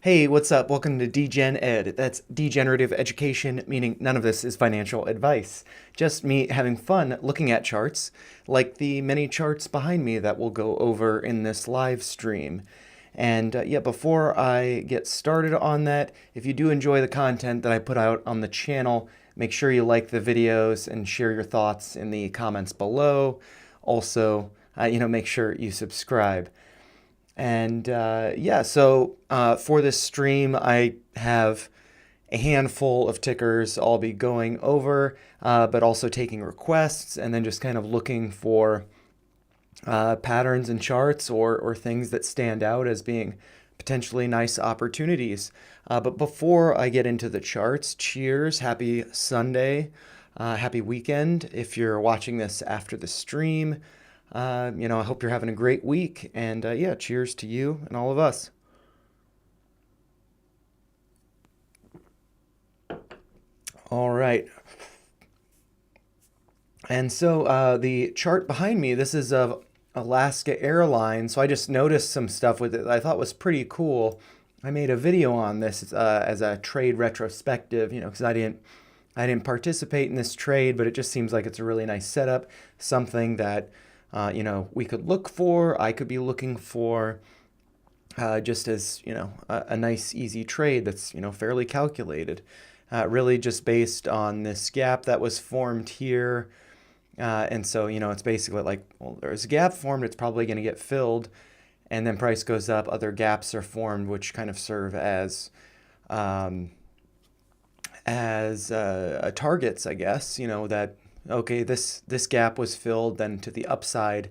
Hey, what's up? Welcome to Degen Ed. That's degenerative education, meaning none of this is financial advice. Just me having fun looking at charts, like the many charts behind me that we'll go over in this live stream. And yeah, before I get started on that, if you do enjoy the content that I put out on the channel, make sure you like the videos and share your thoughts in the comments below. Also, make sure you subscribe. And yeah, so for this stream, I have a handful of tickers I'll be going over, but also taking requests and then just kind of looking for patterns and charts or things that stand out as being potentially nice opportunities. But before I get into the charts, cheers, happy Sunday, happy weekend if you're watching this after the stream. I hope you're having a great week. And yeah, cheers to you and all of us. All right. And so the chart behind me, this is of Alaska Airlines. So I just noticed some stuff with it that I thought was pretty cool. I made a video on this as a trade retrospective, because I didn't participate in this trade, but it just seems like it's a really nice setup, something that we could look for. I could be looking for just as a nice easy trade that's fairly calculated, really just based on this gap that was formed here. And so it's basically like, well, there's a gap formed, it's probably going to get filled, and then price goes up, other gaps are formed which kind of serve um, as targets, I guess. That okay, this gap was filled, then to the upside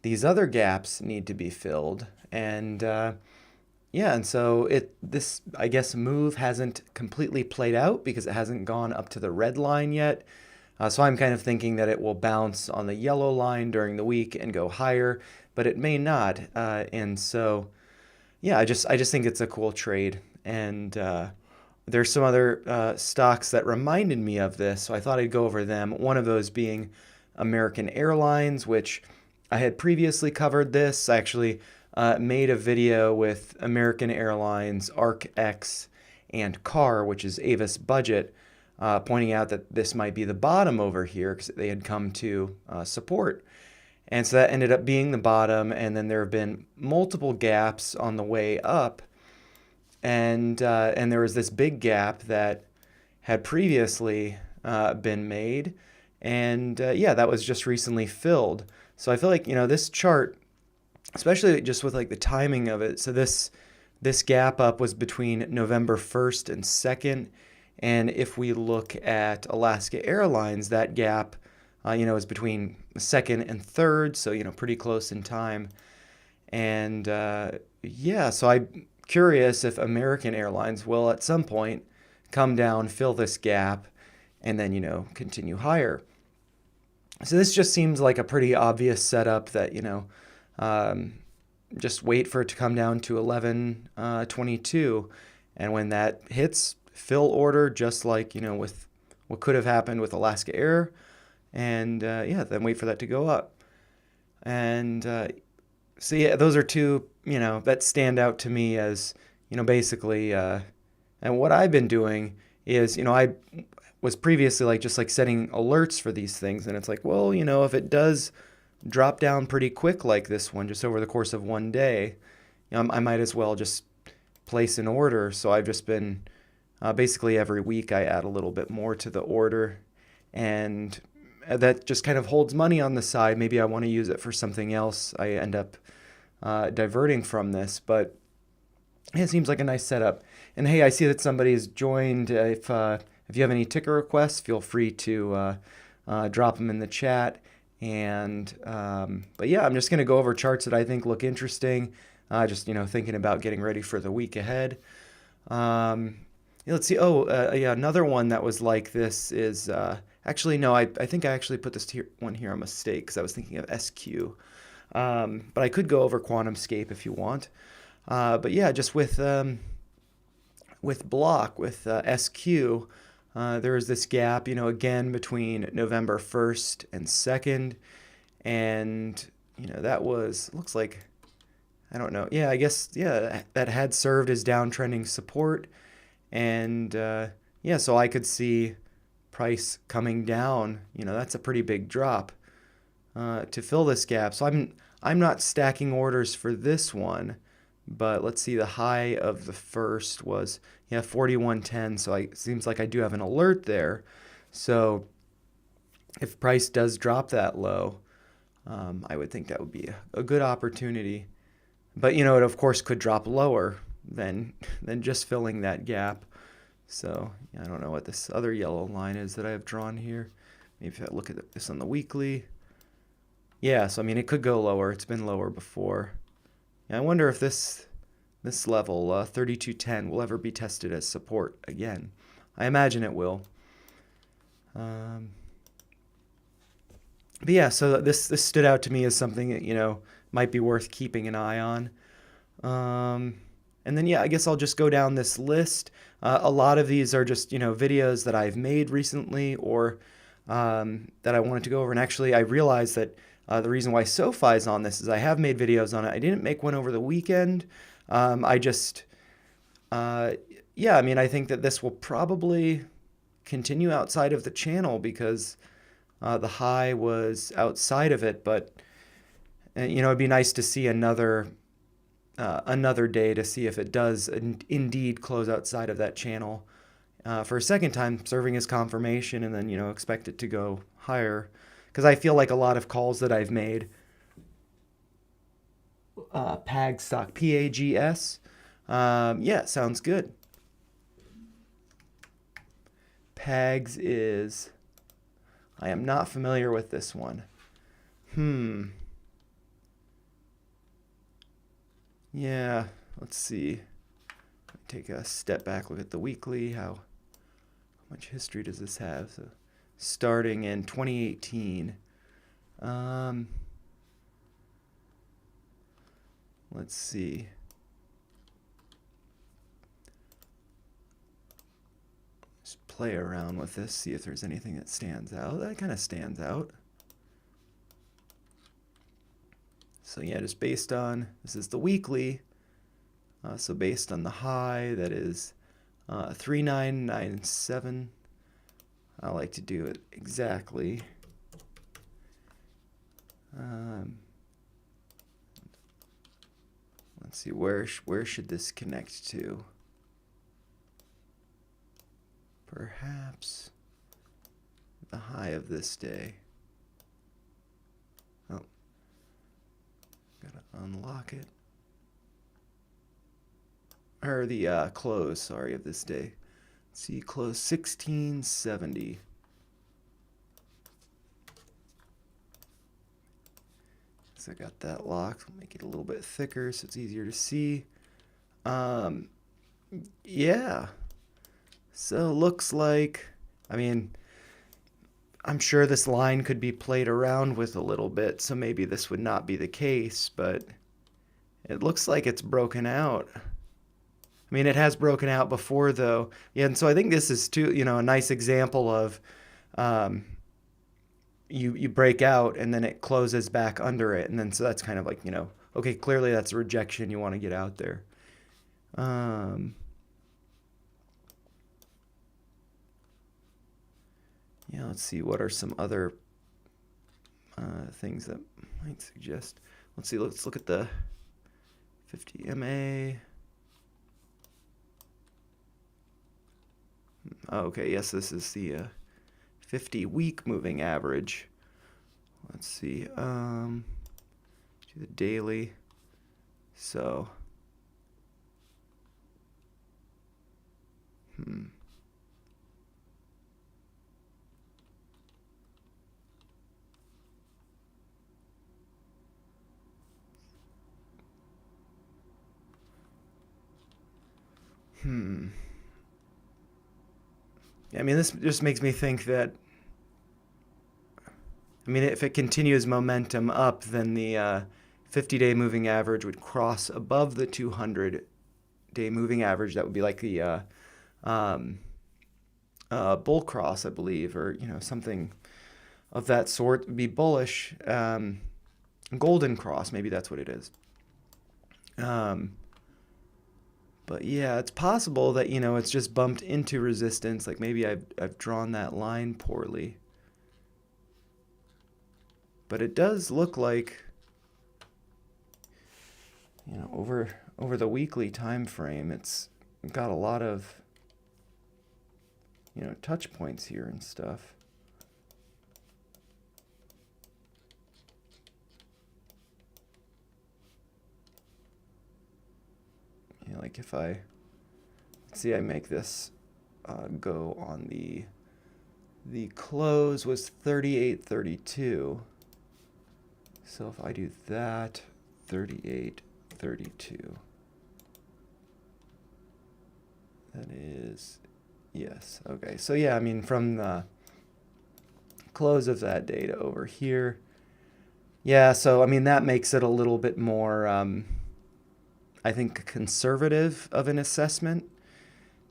these other gaps need to be filled. And yeah, and so this, I guess, move hasn't completely played out because it hasn't gone up to the red line yet. So I'm kind of thinking that it will bounce on the yellow line during the week and go higher, but it may not. And so yeah, I just think it's a cool trade. And there's some other stocks that reminded me of this, so I thought I'd go over them. One of those being American Airlines, which I had previously covered this. I actually made a video with American Airlines, ArcX, and CAR, which is Avis Budget, pointing out that this might be the bottom over here because they had come to support. And so that ended up being the bottom, and then there have been multiple gaps on the way up, and there was this big gap that had previously been made, and yeah, that was just recently filled. So I feel like this chart, especially just with like the timing of it. So this gap up was between November 1st and 2nd, and if we look at Alaska Airlines, that gap is between 2nd and 3rd, so pretty close in time. And yeah, so I'm curious if American Airlines will at some point come down, fill this gap, and then continue higher. So this just seems like a pretty obvious setup that um, just wait for it to come down to 11.22, and when that hits, fill order, just like with what could have happened with Alaska Air, and yeah, then wait for that to go up. And so yeah, those are two that stand out to me as basically. And what I've been doing is I was previously just like setting alerts for these things, and it's like, well, if it does drop down pretty quick like this one, just over the course of one day, I might as well just place an order. So I've just been basically every week I add a little bit more to the order, and that just kind of holds money on the side. Maybe I want to use it for something else. I end up diverting from this, but it seems like a nice setup. And hey, I see that somebody's joined. If you have any ticker requests, feel free to drop them in the chat. And but yeah, I'm just going to go over charts that I think look interesting. Just thinking about getting ready for the week ahead. Yeah, let's see. Oh, yeah, another one that was like this is actually no. I think I actually put this one here on mistake because I was thinking of SQ. But I could go over QuantumScape if you want. But yeah, just with Block, with SQ, there is this gap, again between November 1st and 2nd, and that was looks like I don't know. Yeah, I guess, yeah, that had served as downtrending support. And yeah, so I could see price coming down. That's a pretty big drop to fill this gap. So I'm not stacking orders for this one, but let's see. The high of the first was, yeah, 41.10. So it seems like I do have an alert there. So if price does drop that low, I would think that would be a good opportunity. But it of course could drop lower than just filling that gap. So yeah, I don't know what this other yellow line is that I have drawn here. Maybe if I look at this on the weekly. Yeah, so I mean it could go lower. It's been lower before. Yeah, I wonder if this level 32.10 will ever be tested as support again. I imagine it will. Um, but yeah, so this stood out to me as something that might be worth keeping an eye on. And then yeah, I guess I'll just go down this list. A lot of these are just videos that I've made recently or that I wanted to go over. And actually, I realized that the reason why SoFi is on this is I have made videos on it. I didn't make one over the weekend. I just yeah, I mean, I think that this will probably continue outside of the channel because the high was outside of it. But it'd be nice to see another day to see if it does indeed close outside of that channel for a second time, serving as confirmation, and then expect it to go higher. Because I feel like a lot of calls that I've made, PAG stock, PAGS, yeah, sounds good. PAGS is, I am not familiar with this one. Yeah, let's see. Take a step back, look at the weekly. How much history does this have? So, starting in 2018. Let's see. Just play around with this, see if there's anything that stands out. That kind of stands out. So yeah, just based on, this is the weekly, so based on the high, that is 3997. I like to do it exactly. Let's see, where should this connect to? Perhaps the high of this day. Oh, gotta unlock it. Or the close, sorry, of this day. Let's see, close 1670. So I got that locked. I'll make it a little bit thicker so it's easier to see. Yeah. So looks like, I mean, I'm sure this line could be played around with a little bit, so maybe this would not be the case, but it looks like it's broken out. I mean, it has broken out before, though. Yeah, and so I think this is too, a nice example of you break out and then it closes back under it, and then so that's kind of like, okay, clearly that's a rejection. You want to get out there. Yeah, let's see, what are some other things that might suggest. Let's see, let's look at the 50 MA. Oh, okay, yes, this is the 50-week moving average. Let's see, do the daily. So, I mean, this just makes me think that, I mean, if it continues momentum up, then the 50-day moving average would cross above the 200-day moving average. That would be like the bull cross, I believe, or something of that sort. Would be bullish. Golden cross, maybe that's what it is. Um, but yeah, it's possible that, it's just bumped into resistance. Like maybe I've drawn that line poorly. But it does look like, over the weekly time frame, it's got a lot of, touch points here and stuff. Like if I see, I make this go on the close was 38.32. So if I do that, 38.32, that is, yes, okay. So yeah, I mean, from the close of that day to over here, yeah, so I mean, that makes it a little bit more, I think, conservative of an assessment,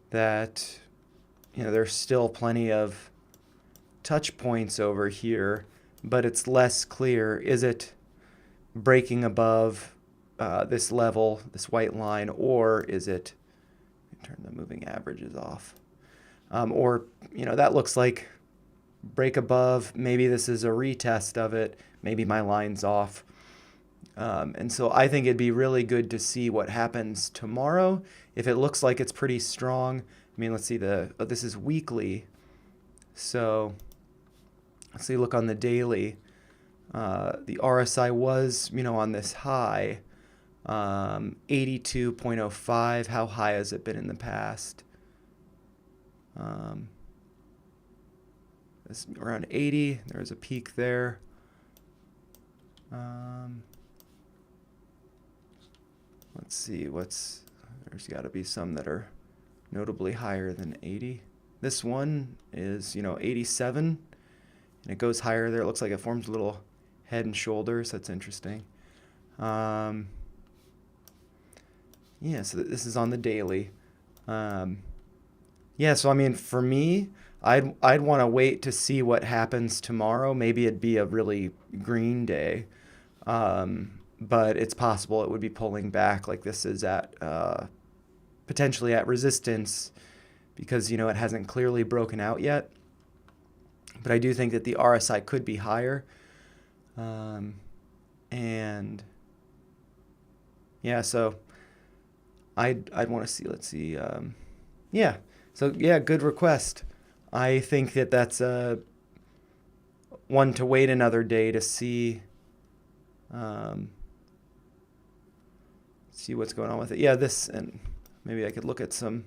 that, there's still plenty of touch points over here, but it's less clear. Is it breaking above this level, this white line, or is it, turn the moving averages off, or, that looks like break above, maybe this is a retest of it, maybe my line's off. And so I think it'd be really good to see what happens tomorrow. If it looks like it's pretty strong, I mean, let's see, this is weekly. So let's see, look on the daily. The RSI was, on this high, 82.05. How high has it been in the past? It's around 80. There's a peak there. Let's see, there's got to be some that are notably higher than 80. This one is, 87, and it goes higher there. It looks like it forms a little head and shoulders. That's interesting. Yeah, so this is on the daily. Yeah, so I mean, for me, I'd want to wait to see what happens tomorrow. Maybe it'd be a really green day. But it's possible it would be pulling back, like this is at potentially at resistance, because it hasn't clearly broken out yet. But I do think that the RSI could be higher, and yeah, so I'd want to see. Let's see. Yeah. So yeah, good request. I think that that's one to wait another day to see. See what's going on with it. Yeah, this, and maybe I could look at some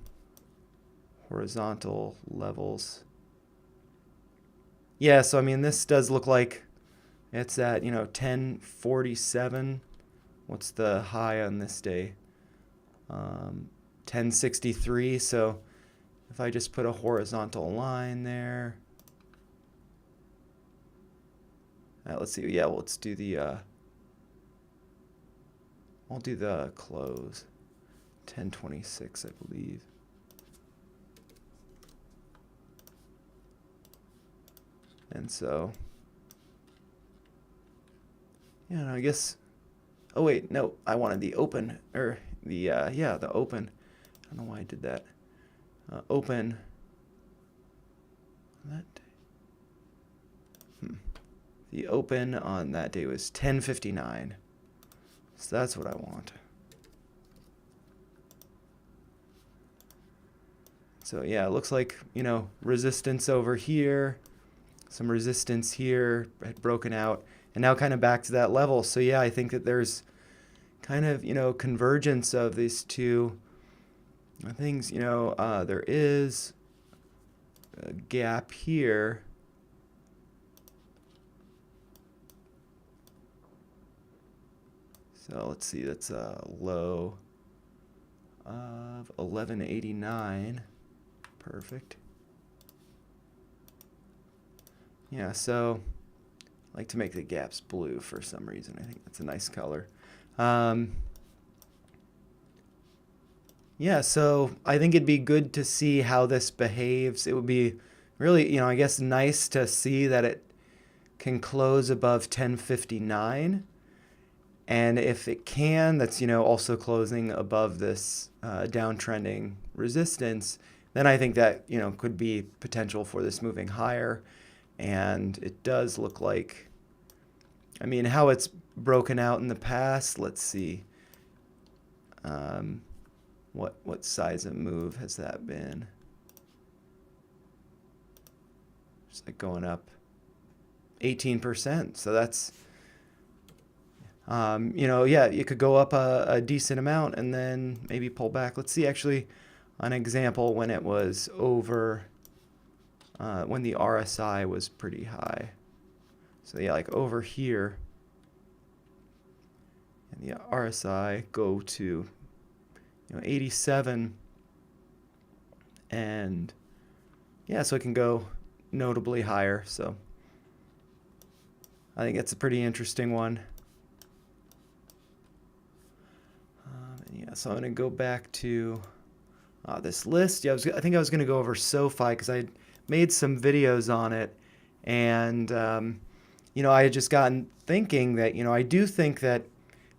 horizontal levels. Yeah, so I mean, this does look like it's at, 1047. What's the high on this day? 1063. So if I just put a horizontal line there. Let's see. Yeah, well, let's do the I'll do the close. 1026, I believe. And so, yeah, I guess, oh wait, no, I wanted the open, or the open. I don't know why I did that. Open. That day. The open on that day was 1059. So that's what I want. So yeah, it looks like, resistance over here, some resistance here had broken out, and now kind of back to that level. So yeah, I think that there's kind of, convergence of these two things. There is a gap here. So let's see, that's a low of 1189. Perfect. Yeah, so I like to make the gaps blue for some reason. I think that's a nice color. Yeah, so I think it'd be good to see how this behaves. It would be really, I guess, nice to see that it can close above 1059. And if it can, that's, also closing above this downtrending resistance, then I think that, could be potential for this moving higher. And it does look like, I mean, how it's broken out in the past, let's see. What size of move has that been? Just like going up 18%. So that's, yeah, it could go up a decent amount and then maybe pull back. Let's see actually an example when it was over, when the RSI was pretty high. So yeah, like over here, and the RSI go to 87, and yeah, so it can go notably higher. So I think it's a pretty interesting one. Yeah, so I'm going to go back to this list. Yeah, I think I was going to go over SoFi because I made some videos on it, and I had just gotten thinking that I do think that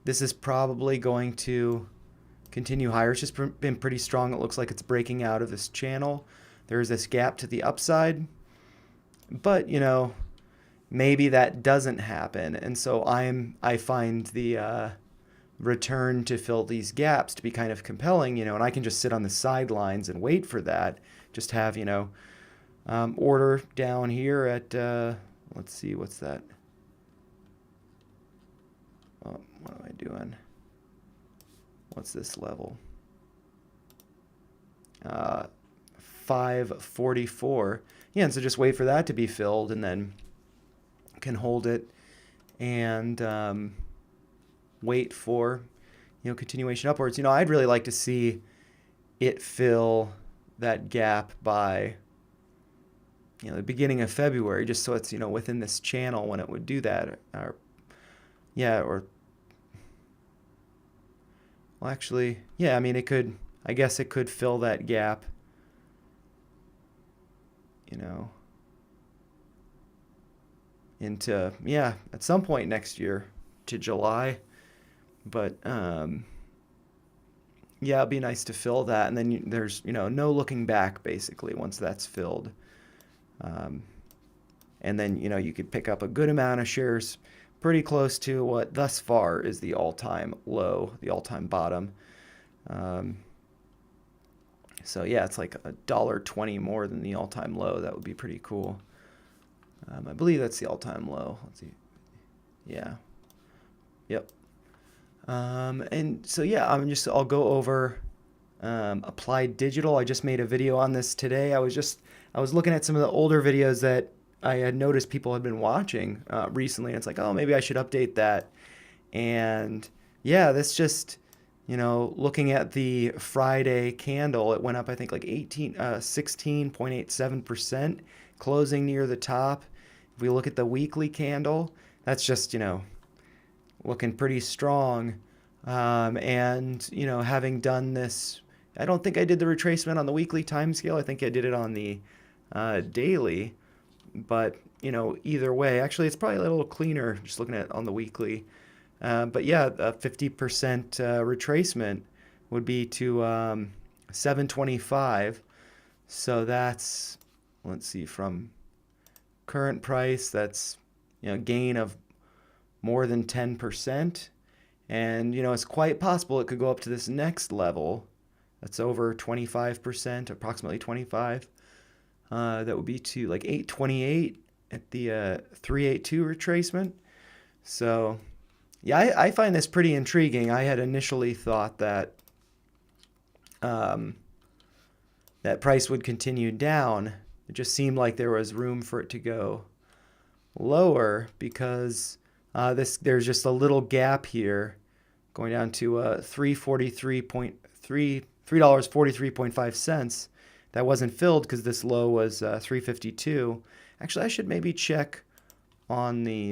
this is probably going to continue higher. It's just been pretty strong. It looks like it's breaking out of this channel. There's this gap to the upside, but maybe that doesn't happen, and so I find the return to fill these gaps to be kind of compelling, and I can just sit on the sidelines and wait for that. Just have order down here at let's see, what's that? Oh, what am I doing? What's this level? 544. Yeah, and so just wait for that to be filled, and then can hold it and wait for continuation upwards. I'd really like to see it fill that gap by the beginning of February, just so it's within this channel when it would do that. Or well, actually, yeah, I mean, I guess it could fill that gap, into, at some point next year to July. But, yeah, it'd be nice to fill that. And then there's, no looking back, basically, once that's filled. And then, you could pick up a good amount of shares pretty close to what thus far is the all-time low, the all-time bottom. So yeah, it's like $1.20 more than the all-time low. That would be pretty cool. I believe that's the all-time low. Let's see. Yeah. Yep. And so yeah, I'll go over Applied Digital. I just made a video on this today. I was looking at some of the older videos that I had noticed people had been watching recently, and it's like, oh, maybe I should update that. And yeah, that's just, looking at the Friday candle, it went up, I think, like 16.87%, closing near the top. If we look at the weekly candle, that's just, looking pretty strong. And, having done this, I don't think I did the retracement on the weekly time scale. I think I did it on the daily. But, either way, actually, it's probably a little cleaner just looking at it on the weekly. But yeah, a 50% retracement would be to 725. So that's, let's see, from current price, that's, gain of more than 10%. And, it's quite possible it could go up to this next level. That's over 25%, approximately 25. That would be to like 828 at the 382 retracement. So yeah, I find this pretty intriguing. I had initially thought that that price would continue down. It just seemed like there was room for it to go lower because there's just a little gap here going down to $3.43.5. That wasn't filled because this low was 352. Actually, I should maybe check on the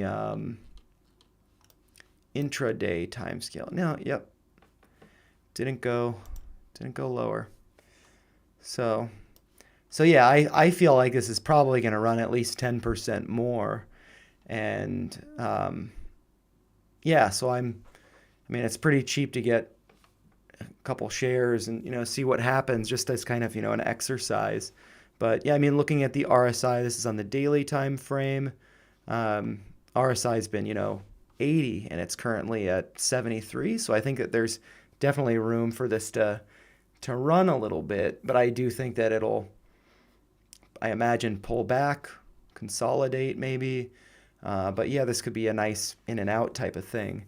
intraday time scale. No, yep, didn't go lower. So yeah, I feel like this is probably going to run at least 10% more, and yeah, so I'm I mean, it's pretty cheap to get a couple shares and, see what happens just as kind of, an exercise. But yeah, I mean, looking at the RSI, this is on the daily time frame. RSI has been, 80 and it's currently at 73. So I think that there's definitely room for this to run a little bit, but I do think that it'll, I imagine, pull back, consolidate maybe. But yeah, this could be a nice in and out type of thing.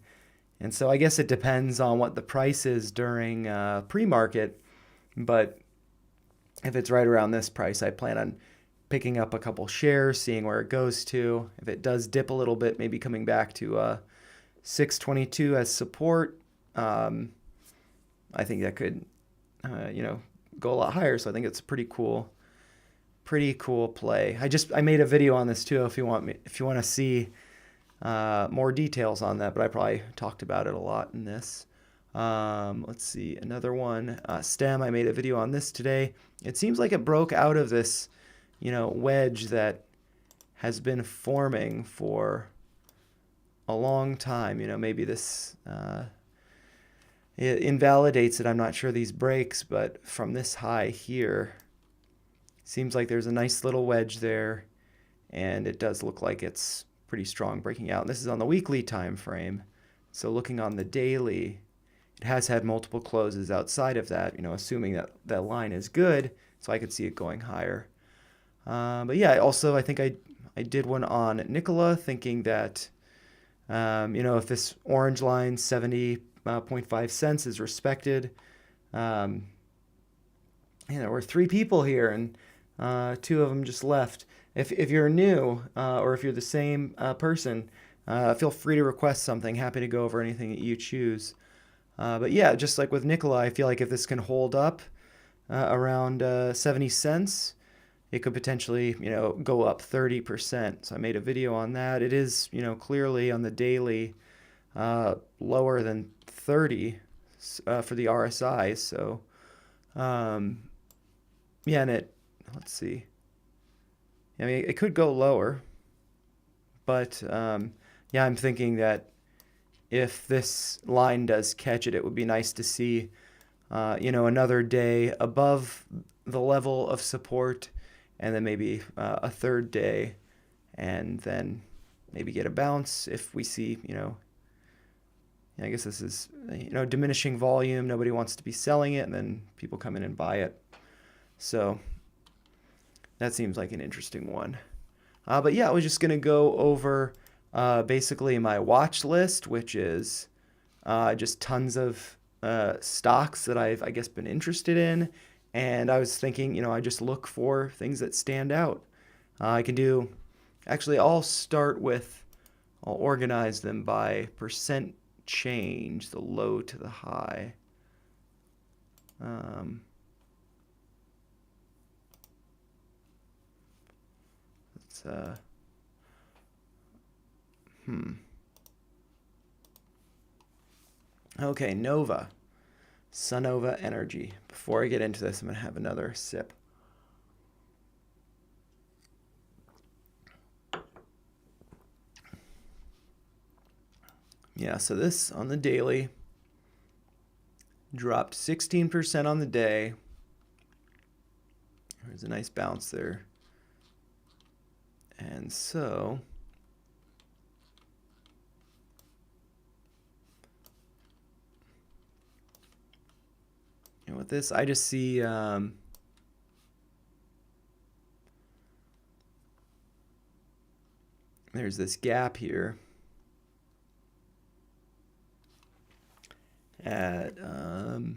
And so I guess it depends on what the price is during pre-market, but if it's right around this price, I plan on picking up a couple shares, seeing where it goes to. If it does dip a little bit, maybe coming back to 622 as support. I think that could, go a lot higher. So I think it's a pretty cool play. I made a video on this too. If you want to see more details on that, but I probably talked about it a lot in this. Let's see, another one, STEM. I made a video on this today. It seems like it broke out of this, wedge that has been forming for a long time. Maybe this it invalidates it. I'm not sure these breaks, but from this high here, seems like there's a nice little wedge there, and it does look like it's pretty strong breaking out. And this is on the weekly time frame. So looking on the daily, it has had multiple closes outside of that, assuming that that line is good, so I could see it going higher. But yeah, also I think I did one on Nikola, thinking that, if this orange line, 70.5 cents, is respected, there were 3 people here, and 2 of them just left. If you're new, or if you're the same person, feel free to request something. Happy to go over anything that you choose. But yeah, just like with Nikola, I feel like if this can hold up around 70 cents, it could potentially, go up 30%. So I made a video on that. It is, clearly on the daily lower than 30 for the RSI. So, yeah, and let's see. I mean, it could go lower, but yeah, I'm thinking that if this line does catch it, it would be nice to see, another day above the level of support, and then maybe a third day, and then maybe get a bounce if we see, I guess this is, diminishing volume. Nobody wants to be selling it, and then people come in and buy it. So that seems like an interesting one. But yeah, I was just going to go over basically my watch list, which is just tons of stocks that I've, I guess, been interested in. And I was thinking, I just look for things that stand out. I can do, actually, I'll organize them by percent change, the low to the high. Let's, Okay, Nova. Sunnova Energy. Before I get into this, I'm going to have another sip. Yeah, so this on the daily dropped 16% on the day. There's a nice bounce there. And so with this, I just see there's this gap here at let's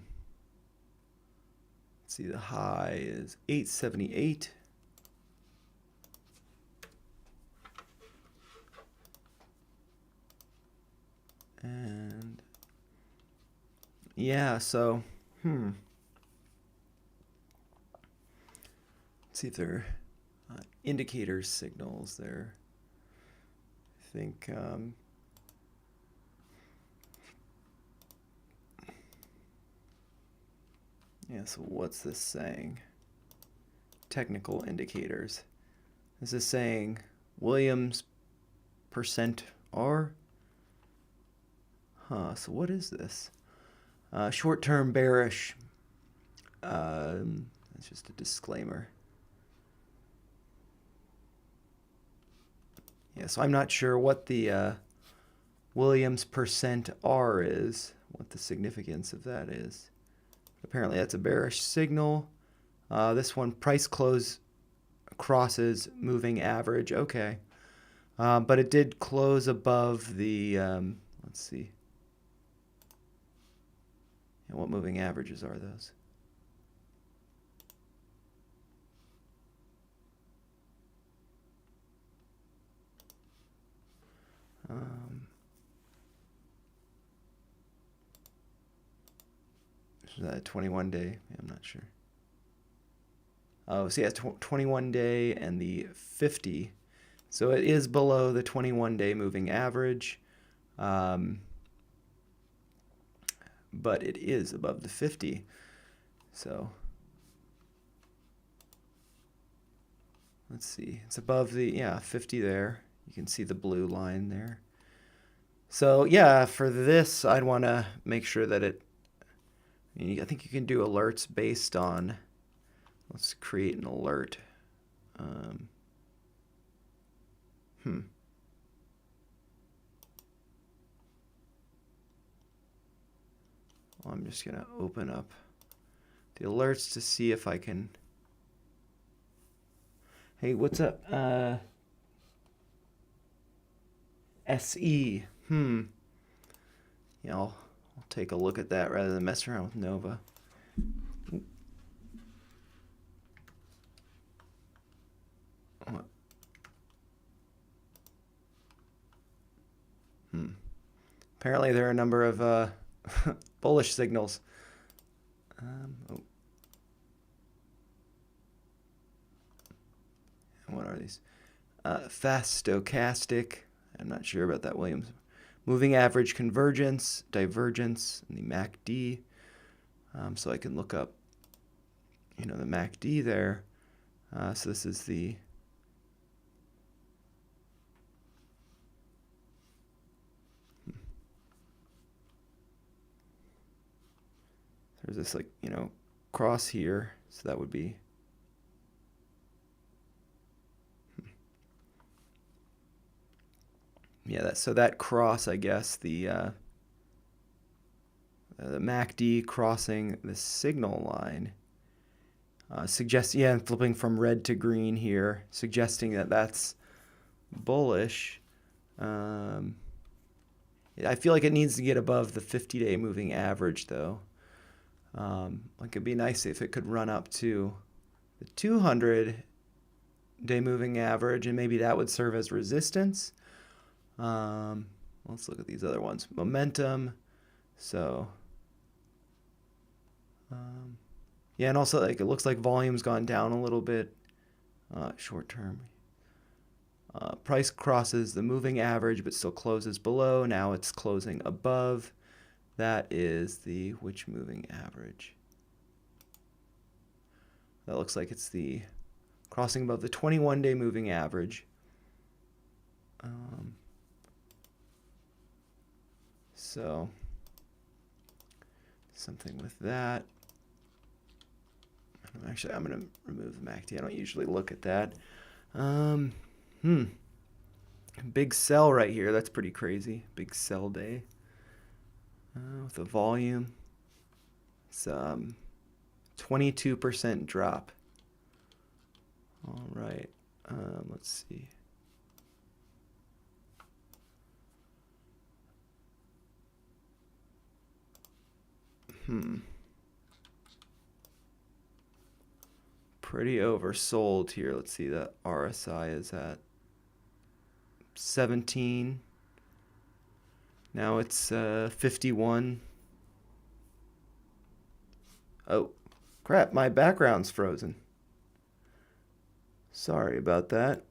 see, the high is 878. And yeah, so let's see if there are indicators, signals there. I think yeah, so what's this saying? Technical indicators. This is saying Williams percent R. So what is this? Short-term bearish. That's just a disclaimer. Yeah, so I'm not sure what the Williams percent R is, what the significance of that is. Apparently that's a bearish signal. This one, price close crosses moving average. Okay. But it did close above the, let's see. And what moving averages are those? Is that a 21-day? I'm not sure. Oh, see, it's 21-day and the 50. So it is below the 21-day moving average, but it is above the 50. So let's see. It's above the, 50 there. You can see the blue line there. So yeah, for this, I'd want to make sure that I think you can do alerts based on, let's create an alert. Well, I'm just going to open up the alerts to see if I can. Hey, what's up? SE. Yeah, I'll take a look at that rather than mess around with Nova. Apparently there are a number of bullish signals. What are these? Fast stochastic. I'm not sure about that, Williams. Moving average convergence, divergence, and the MACD. So I can look up, the MACD there. So this is the there's this cross here, so that would be so that cross, I guess, the MACD crossing the signal line suggests, and flipping from red to green here, suggesting that that's bullish. I feel like it needs to get above the 50-day moving average, though. It'd be nice if it could run up to the 200-day moving average, and maybe that would serve as resistance. Let's look at these other ones. Momentum. So, and also it looks like volume's gone down a little bit. Short term. Price crosses the moving average, but still closes below. Now it's closing above. That is the which moving average? That looks like it's the crossing above the 21-day moving average. So something with that. Actually, I'm going to remove the MACD. I don't usually look at that. Big sell right here. That's pretty crazy. Big sell day. With the volume. It's 22% drop. All right. Let's see. Pretty oversold here. Let's see, the RSI is at 17. Now it's 51. Oh, crap, my background's frozen. Sorry about that.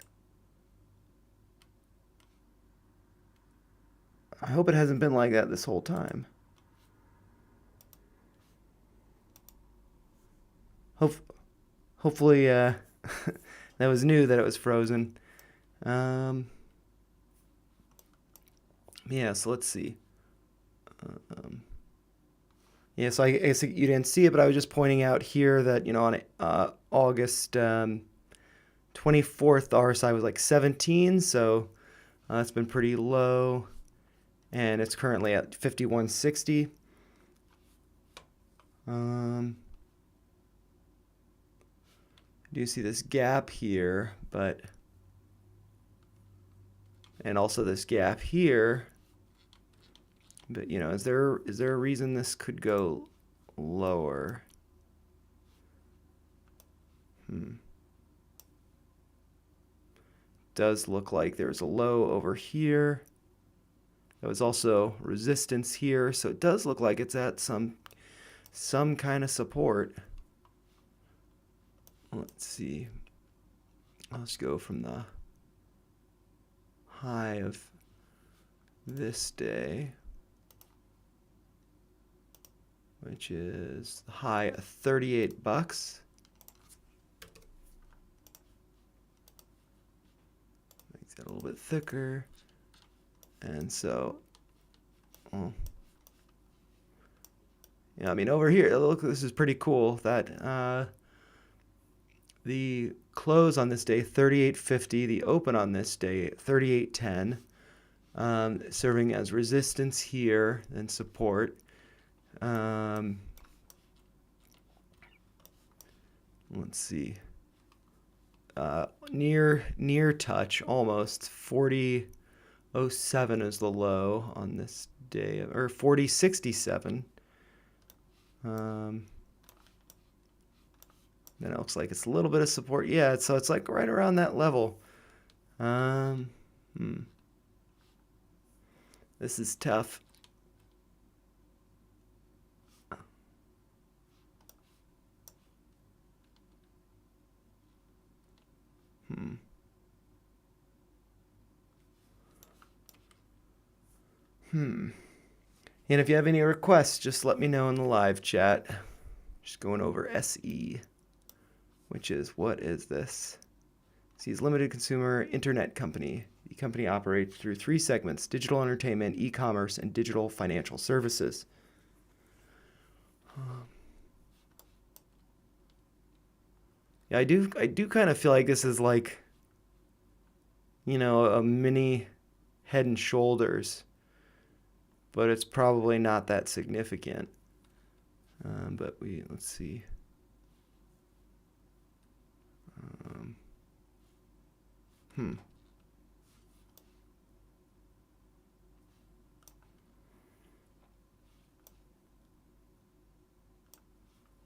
I hope it hasn't been like that this whole time. Hopefully that was new that it was frozen. Yeah, so let's see. Yeah, so I guess you didn't see it, but I was just pointing out here that, on August 24th, the RSI was like 17, so it's been pretty low, and it's currently at 5160. I do see this gap here, and also this gap here. But, is there a reason this could go lower? Does look like there's a low over here. There was also resistance here, so it does look like it's at some kind of support. Let's see. Let's go from the high of this day, which is the high of 38 bucks. Makes it a little bit thicker. And so, yeah, I mean, over here, look, this is pretty cool that the close on this day, 38.50, the open on this day, 38.10, serving as resistance here and support. Let's see. Near touch, almost 40.07 is the low on this day, or 40.67. Then it looks like it's a little bit of support. Yeah, so it's like right around that level. This is tough. And if you have any requests, just let me know in the live chat. Just going over SE, which is, what is this? SE is limited consumer internet company. The company operates through 3 segments: digital entertainment, e-commerce, and digital financial services. Yeah, I do kind of feel like this is like, a mini Head and Shoulders, but it's probably not that significant. But let's see.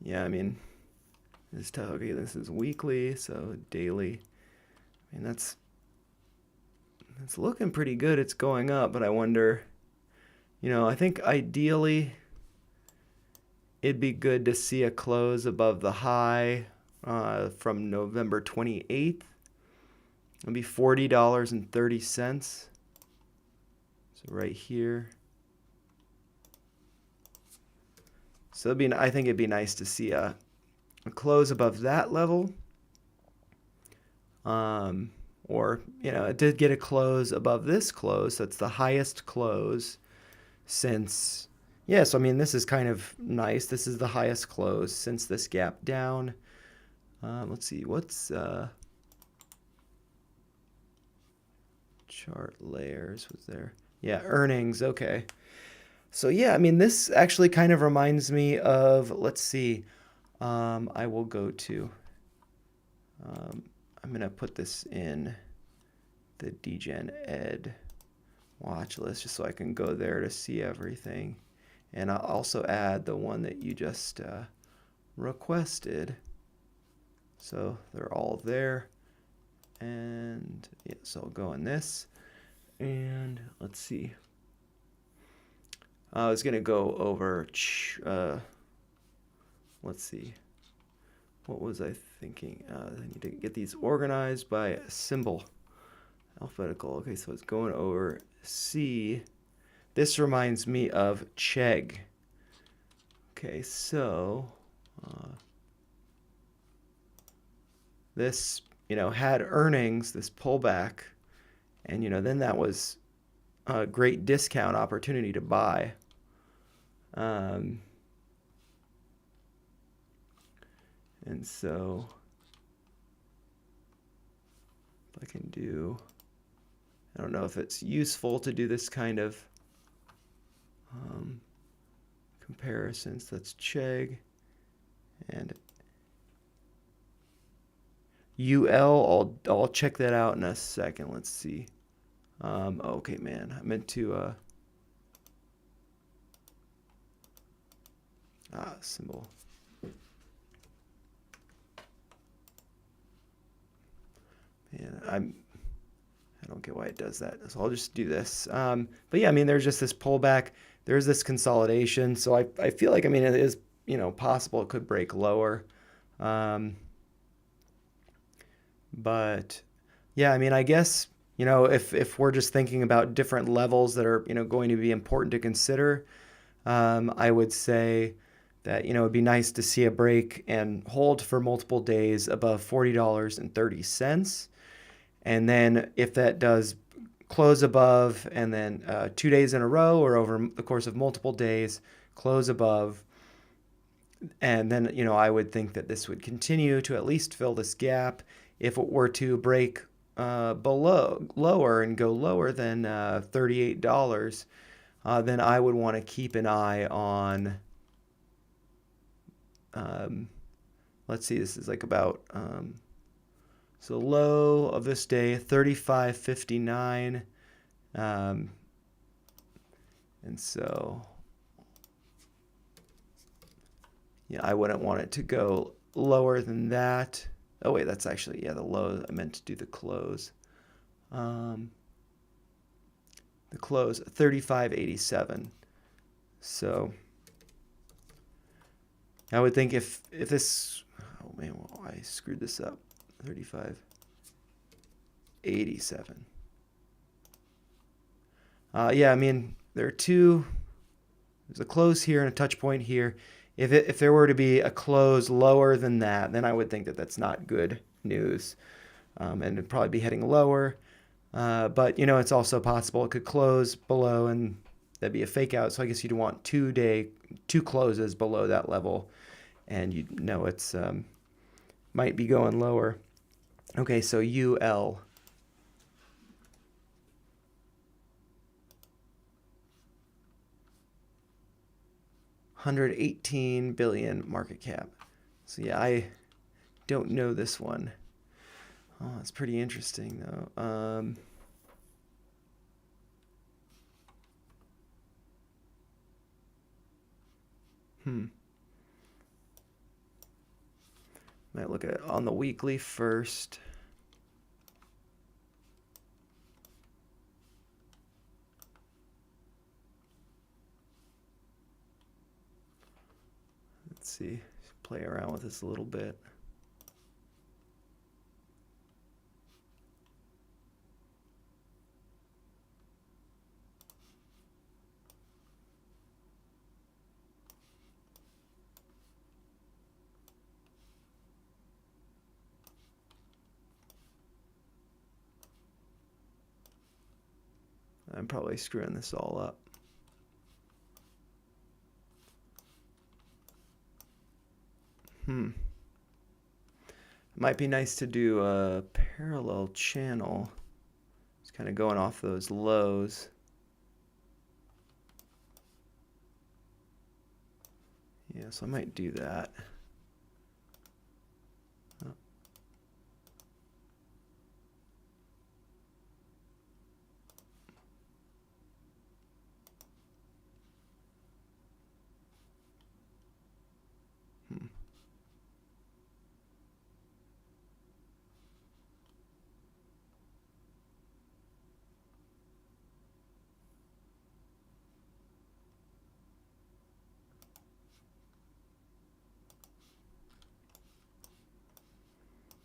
Yeah, I mean, okay, this is weekly, so daily. I mean, that's looking pretty good. It's going up, but I wonder, I think ideally it'd be good to see a close above the high from November 28th. It'd be $40.30. So right here. So I think it'd be nice to see a close above that level. Or, it did get a close above this close. That's the highest close since, yeah, so I mean, this is kind of nice. This is the highest close since this gap down. Let's see, what's chart layers was there? Yeah, earnings, okay. So yeah, I mean, this actually kind of reminds me of, let's see, I will go to, I'm going to put this in the DGen Ed watch list just so I can go there to see everything. And I'll also add the one that you just requested. So they're all there. And yeah, so I'll go in this. And let's see. I was going to go over, let's see. What was I thinking? I need to get these organized by symbol. Alphabetical. Okay, so it's going over C. This reminds me of Chegg. Okay, so this, had earnings, this pullback, and, then that was a great discount opportunity to buy. Um, and so if I can do, I don't know if it's useful to do this kind of comparisons. That's Chegg and I'll check that out in a second. Let's see. Okay, man, I meant to symbol. Man, I don't get why it does that. So I'll just do this. But yeah, I mean, there's just this pullback. There's this consolidation. So I feel like, I mean, it is, possible it could break lower. But yeah, I mean, I guess, if we're just thinking about different levels that are, going to be important to consider, I would say that, it'd be nice to see a break and hold for multiple days above $40.30. And then if that does close above and then 2 days in a row or over the course of multiple days, close above, and then, I would think that this would continue to at least fill this gap. If it were to break lower and go lower than $38, then I would want to keep an eye on, let's see, this is like about, so low of this day, 35.59. And so, yeah, I wouldn't want it to go lower than that. Oh, wait, that's actually, yeah, the low. I meant to do the close. The close, 35.87. So I would think if this, oh man, well, I screwed this up. 35.87. Yeah, I mean, there are two. There's a close here and a touch point here. If there were to be a close lower than that, then I would think that that's not good news, and it'd probably be heading lower. But it's also possible it could close below and that'd be a fake out. So I guess you'd want two closes below that level, and it's might be going lower. Okay, so UL. $118 billion market cap. So yeah, I don't know this one. Oh, it's pretty interesting though. Might look at it on the weekly first. Let's see, play around with this a little bit. I'm probably screwing this all up. It might be nice to do a parallel channel. It's kind of going off those lows. Yeah, so I might do that.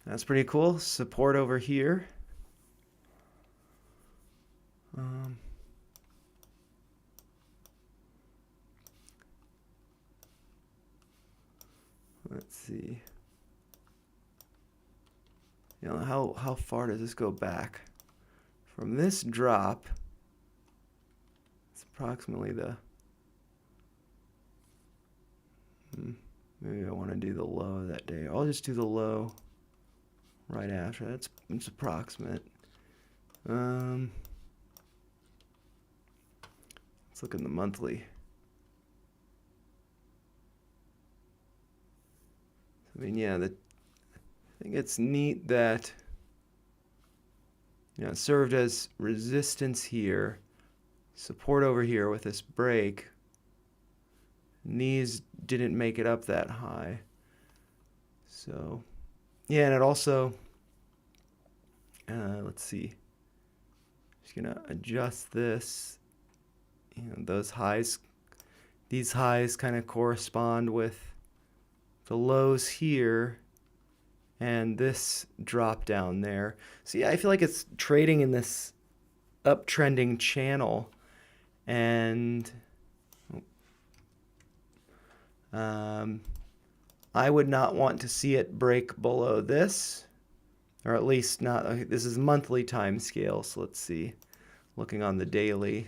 That's pretty cool. Support over here. Let's see. How far does this go back? From this drop, it's approximately the Maybe I want to do the low that day. I'll just do the low right after. It's approximate. Let's look in the monthly. I mean, yeah, I think it's neat that it served as resistance here, support over here with this break. Knees didn't make it up that high. So, yeah, and it also, let's see, just gonna adjust this. Those highs, these highs kind of correspond with the lows here and this drop down there. So yeah, I feel like it's trading in this uptrending channel, and I would not want to see it break below this, or at least not. Okay, this is monthly time scale, so let's see. Looking on the daily,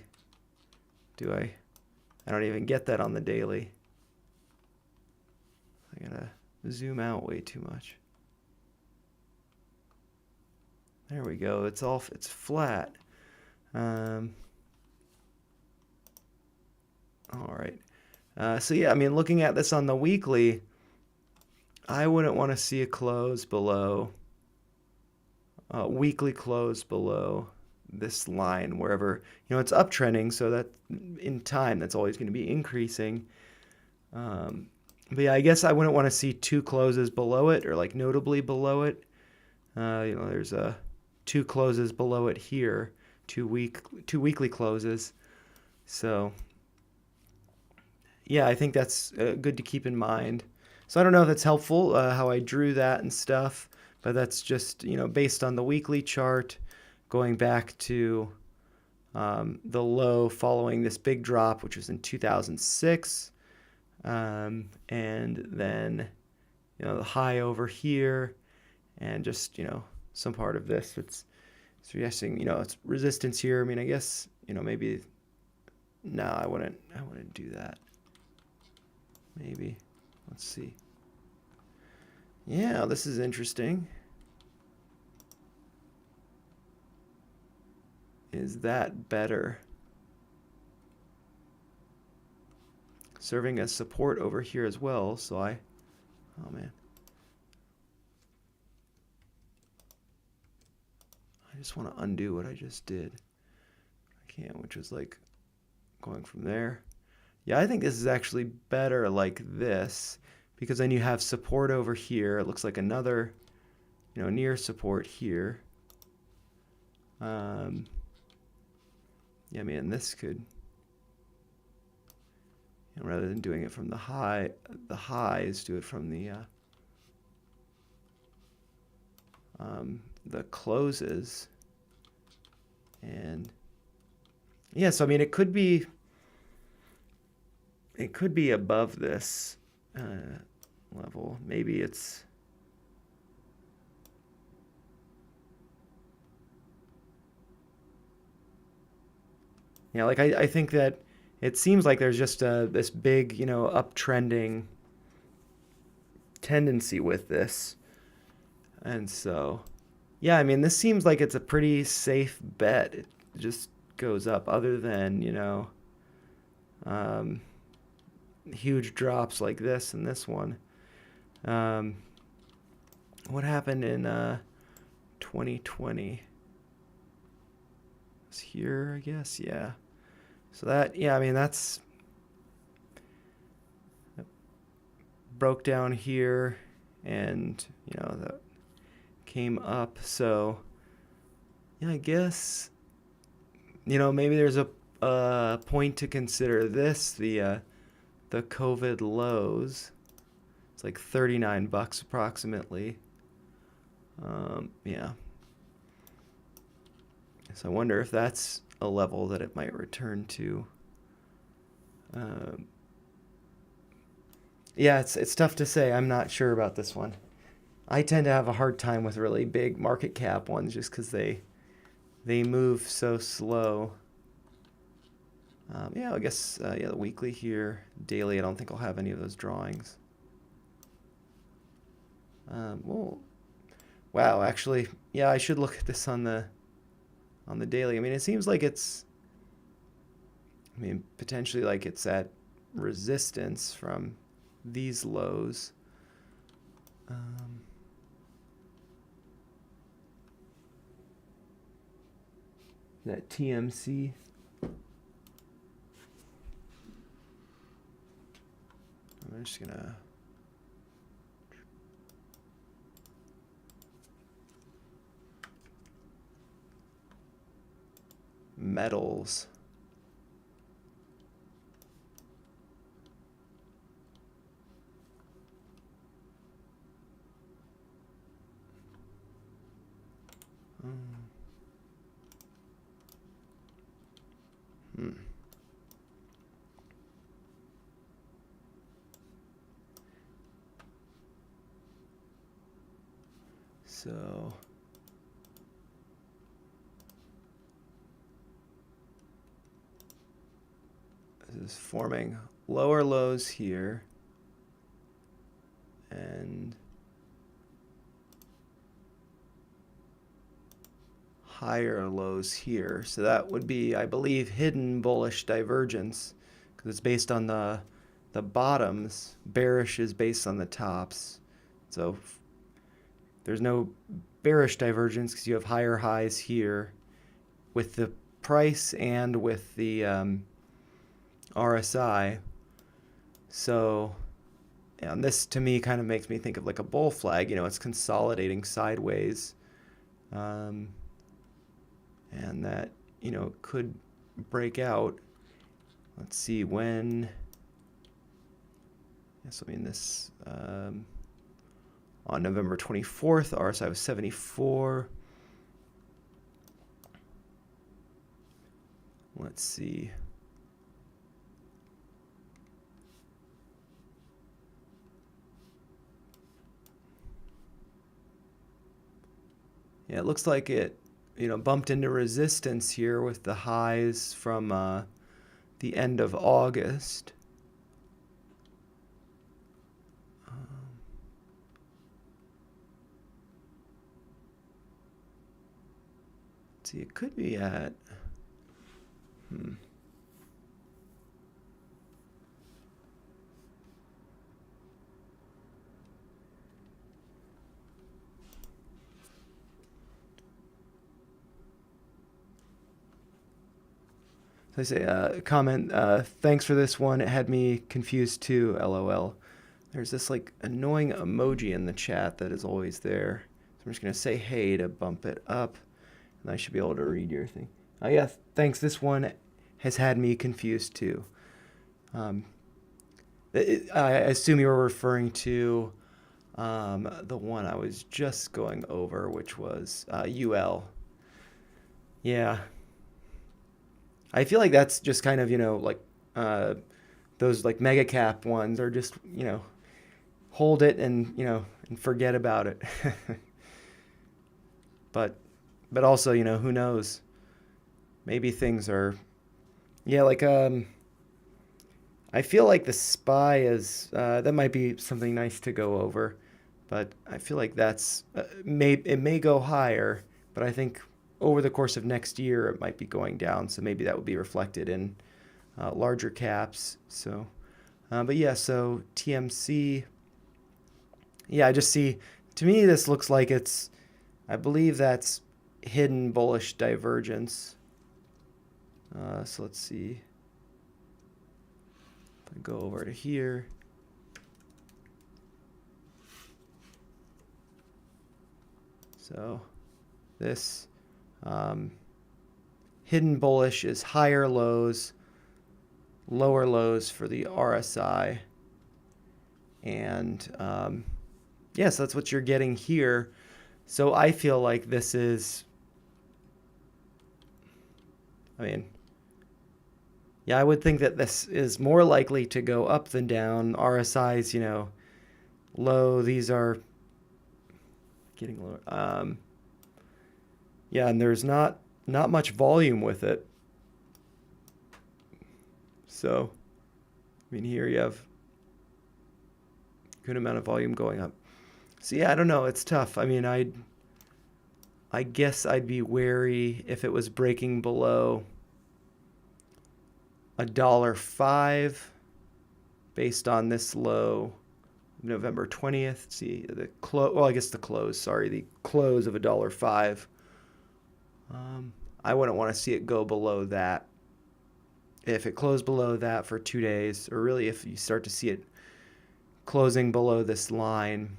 I don't even get that on the daily. I gotta zoom out way too much. There we go. It's flat. All right. So yeah, I mean, looking at this on the weekly, I wouldn't want to see a close below, weekly close below this line, wherever, it's uptrending, so that in time, that's always going to be increasing. But yeah, I guess I wouldn't want to see two closes below it, or like notably below it. There's two closes below it here, two weekly closes. So yeah, I think that's good to keep in mind. So I don't know if that's helpful, how I drew that and stuff, but that's just, based on the weekly chart, going back to the low following this big drop, which was in 2006, and then, the high over here, and just, some part of this. It's suggesting, it's resistance here. I mean, I guess, maybe, no, I wouldn't do that. Maybe. Let's see. Yeah, this is interesting. Is that better? Serving as support over here as well, so oh man. I just want to undo what I just did. I can't, which was like going from there. Yeah, I think this is actually better like this, because then you have support over here. It looks like another, near support here. Yeah, I mean, this could, rather than doing it from the highs, do it from the closes. And yeah, so I mean, it could be above this level. Maybe it's, like I think that it seems like there's just this big, uptrending tendency with this. And so, yeah, I mean, this seems like it's a pretty safe bet. It just goes up, other than, huge drops like this and this one. What happened in 2020? It's here, I guess. Yeah. So that, yeah, I mean, that broke down here, and that came up. So yeah, I guess maybe there's a point to consider this, the COVID lows. It's like $39 approximately. Yeah. So I wonder if that's a level that it might return to. Yeah, it's tough to say. I'm not sure about this one. I tend to have a hard time with really big market cap ones, just because they move so slow. Yeah, I guess, yeah, the weekly here. Daily, I don't think I'll have any of those drawings. Well, wow, actually, yeah, I should look at this on the daily. I mean, it seems like it's, I mean, potentially like it's at resistance from these lows. Um, that TMC. I'm just gonna metals. Hmm. So this is forming lower lows here and higher lows here. So that would be, I believe, hidden bullish divergence because it's based on the bottoms. Bearish is based on the tops. So there's no bearish divergence because you have higher highs here with the price and with the RSI. So, and this to me kind of makes me think of like a bull flag. You know, it's consolidating sideways. And that, you know, could break out. Let's see when. Yes, I mean this on November 24th, RSI was 74. Let's see. Yeah, it looks like it, you know, bumped into resistance here with the highs from the end of August. Let's see, it could be at. So I say, comment, thanks for this one. It had me confused too, LOL. There's this like annoying emoji in the chat that is always there. So I'm just gonna say hey to bump it up, and I should be able to read your thing. Oh yeah, thanks. This one has had me confused too. I assume you were referring to the one I was just going over, which was UL. Yeah, I feel like that's just kind of, you know, like uh, those like mega cap ones are just, you know, hold it and, you know, and forget about it. but but also, you know, who knows? Maybe things are, yeah, like I feel like the SPY is that might be something nice to go over, but I feel like that's it may go higher, but I think over the course of next year it might be going down. So maybe that would be reflected in larger caps. So, but yeah, so TMC. Yeah, I just see. To me, this looks like it's. I believe that's hidden bullish divergence. So let's see. If I go over to here. So this hidden bullish is higher lows, lower lows for the RSI. And yes, that's what you're getting here. So I feel like this is, I mean, yeah, I would think that this is more likely to go up than down. RSI's, you know, low. These are getting lower. Yeah, and there's not much volume with it. So, I mean, here you have a good amount of volume going up. So yeah, I don't know. It's tough. I mean, I guess I'd be wary if it was breaking below $1.05 based on this low November 20th. See the close. Well, I guess the close. Sorry, the close of $1.05. I wouldn't want to see it go below that. If it closed below that for 2 days, or really if you start to see it closing below this line,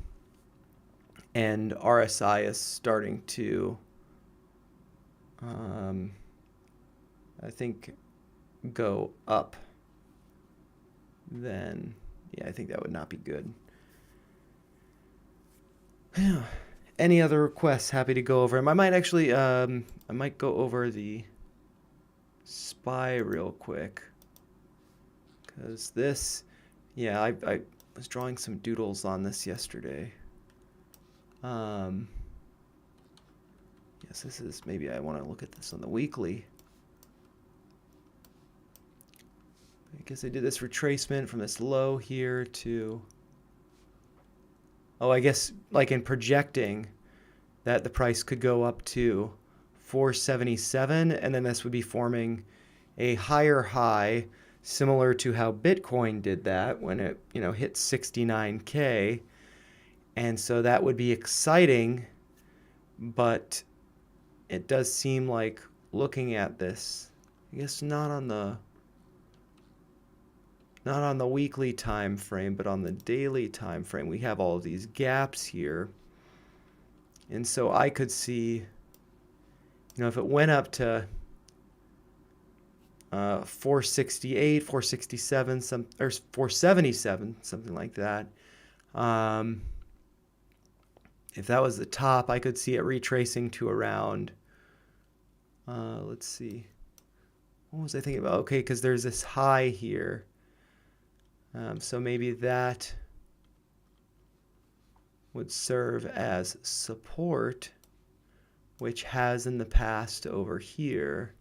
and RSI is starting to, I think, go up, then yeah, I think that would not be good. Any other requests? Happy to go over them. I might actually, I might go over the SPY real quick, because this, yeah, I was drawing some doodles on this yesterday. Yes, this is, maybe I want to look at this on the weekly. I guess I did this retracement from this low here to, oh, I guess like in projecting that the price could go up to 477, and then this would be forming a higher high, similar to how Bitcoin did that when it, hit 69K. And so that would be exciting, but it does seem like, looking at this, I guess not on the weekly time frame, but on the daily time frame, we have all of these gaps here. And so I could see, if it went up to 468, 467, or 477, something like that. If that was the top, I could see it retracing to around, let's see, what was I thinking about? Okay, because there's this high here. So maybe that would serve as support, which has in the past over here.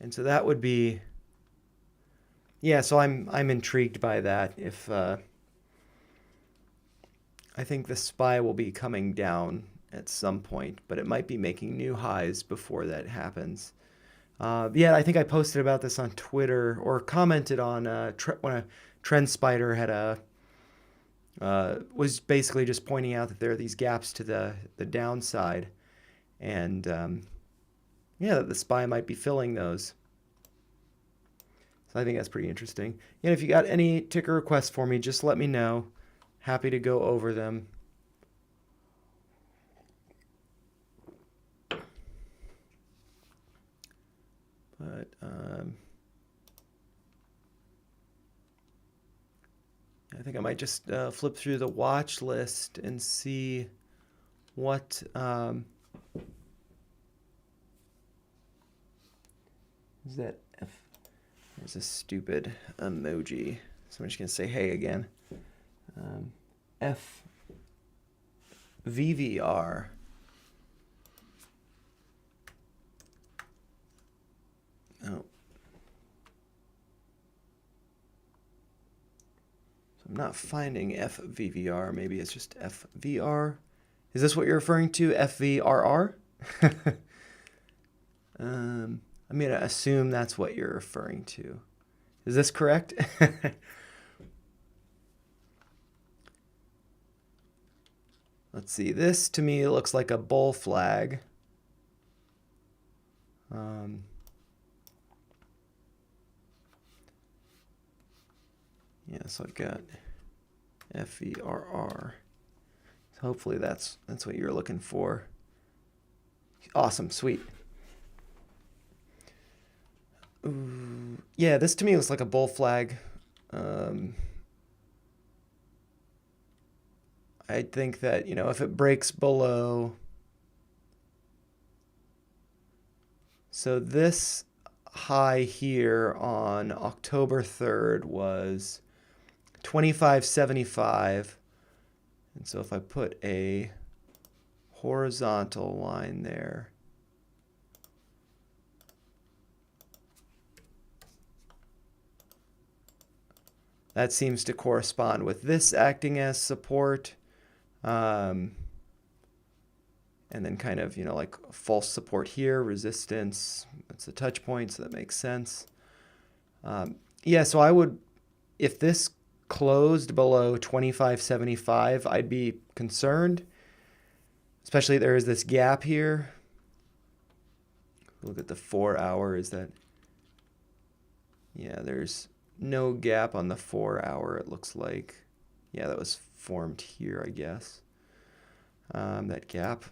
And so that would be, yeah, so I'm intrigued by that. If I think the SPY will be coming down at some point, but it might be making new highs before that happens. Yeah, I think I posted about this on Twitter, or commented on when a TrendSpider had was basically just pointing out that there are these gaps to the downside, and yeah, the SPY might be filling those. So I think that's pretty interesting. And if you got any ticker requests for me, just let me know. Happy to go over them. But I think I might just flip through the watch list and see what is that. There's a stupid emoji, so I'm just gonna say hey again. FVVR. Oh. So I'm not finding FVVR. Maybe it's just FVR. Is this what you're referring to? FVRR? I'm going to assume that's what you're referring to. Is this correct? Let's see. This to me looks like a bull flag. Yeah, so I've got FVRR. So hopefully that's what you're looking for. Awesome, sweet. Ooh, yeah, this to me looks like a bull flag. I think that, if it breaks below, so this high here on October 3rd was 25.75, and so if I put a horizontal line there, that seems to correspond with this acting as support. Um, and then kind of, like false support here, resistance. That's a touch point, so that makes sense. Yeah, so I would, if this closed below 25.75, I'd be concerned, especially there is this gap here. Look at the 4 hour. Is that, yeah, there's no gap on the 4 hour, it looks like. Yeah, that was formed here, I guess. That gap.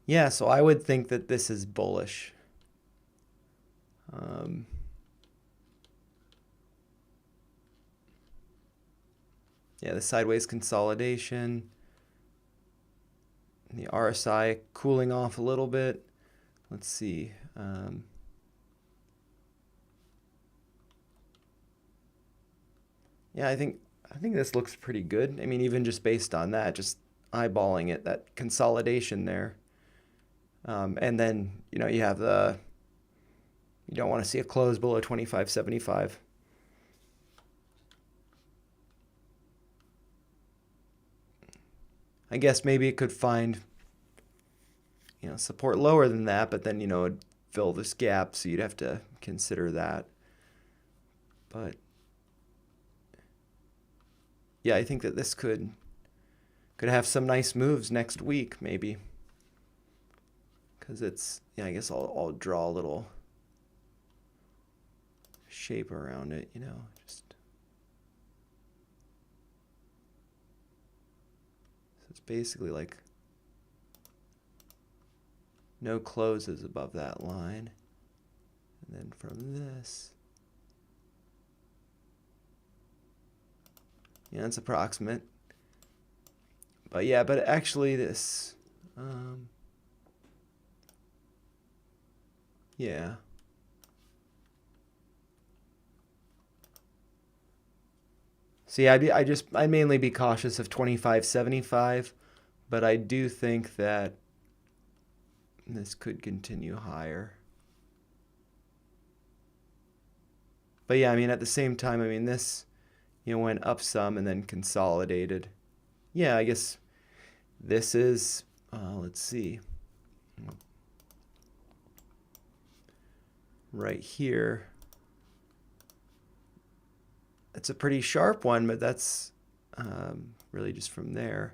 Yeah, so I would think that this is bullish. Yeah, the sideways consolidation. The RSI cooling off a little bit. Let's see. Yeah, I think this looks pretty good. I mean, even just based on that, just eyeballing it, that consolidation there. And then, you have you don't want to see a close below 25.75. I guess maybe it could find, support lower than that, but then, it'd fill this gap, so you'd have to consider that. But yeah, I think that this could have some nice moves next week, maybe. Because it's, yeah, I guess I'll draw a little shape around it, just. So it's basically like no closes above that line. And then from this, it's approximate. But yeah, but actually this, yeah. See, I'd mainly be cautious of 25.75, but I do think that this could continue higher. But yeah, I mean, at the same time, I mean, this, went up some and then consolidated. Yeah, I guess this is, let's see, right here. It's a pretty sharp one, but that's really just from there.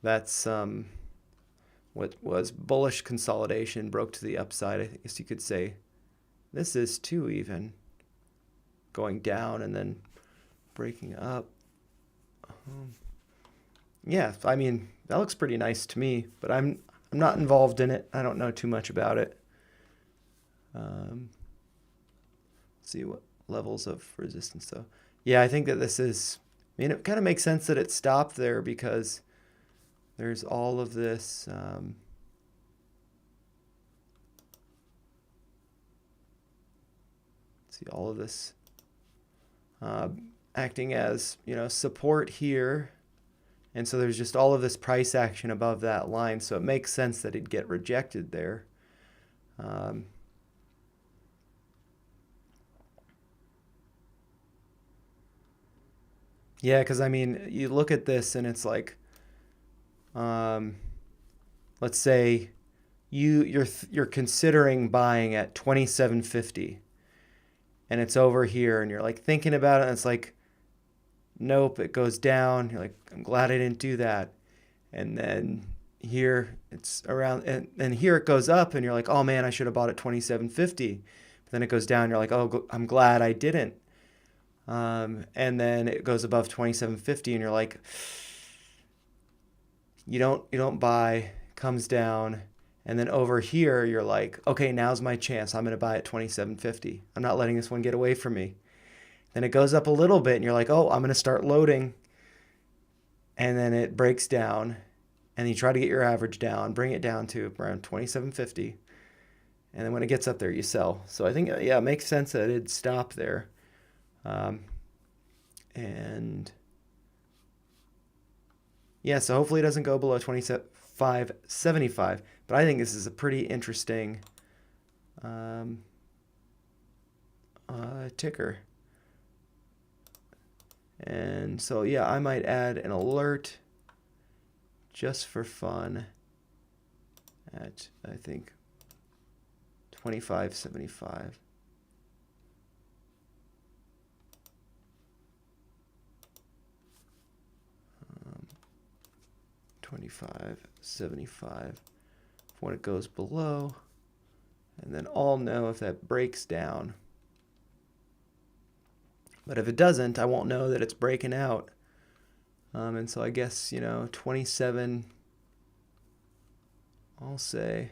That's what was bullish consolidation, broke to the upside, I guess you could say. This is too, even going down and then breaking up. Yeah, I mean, that looks pretty nice to me, but I'm not involved in it. I don't know too much about it. See what levels of resistance though. Yeah, I think that this is, I mean, it kind of makes sense that it stopped there because there's all of this see all of this acting as, support here. And so there's just all of this price action above that line. So it makes sense that it'd get rejected there. Yeah, because I mean, you look at this and it's like, let's say you're considering buying at 27.50, and it's over here, and you're like thinking about it, and it's like, nope, it goes down. You're like, I'm glad I didn't do that. And then here it's around, and here it goes up, and you're like, oh man, I should have bought at 27.50. But then it goes down. You're like, oh, I'm glad I didn't. And then it goes above 27.50, and you're like, you don't buy, comes down, and then over here you're like, okay, now's my chance. I'm gonna buy at 27.50. I'm not letting this one get away from me. Then it goes up a little bit, and you're like, oh, I'm gonna start loading, and then it breaks down, and you try to get your average down, bring it down to around 27.50, and then when it gets up there, you sell. So I think, yeah, it makes sense that it'd stop there. And yeah, so hopefully it doesn't go below 25.75, but I think this is a pretty interesting ticker. And so, yeah, I might add an alert just for fun at, I think, 25.75. 25.75 when it goes below, and then I'll know if that breaks down. But if it doesn't, I won't know that it's breaking out. And so I guess, 27, I'll say.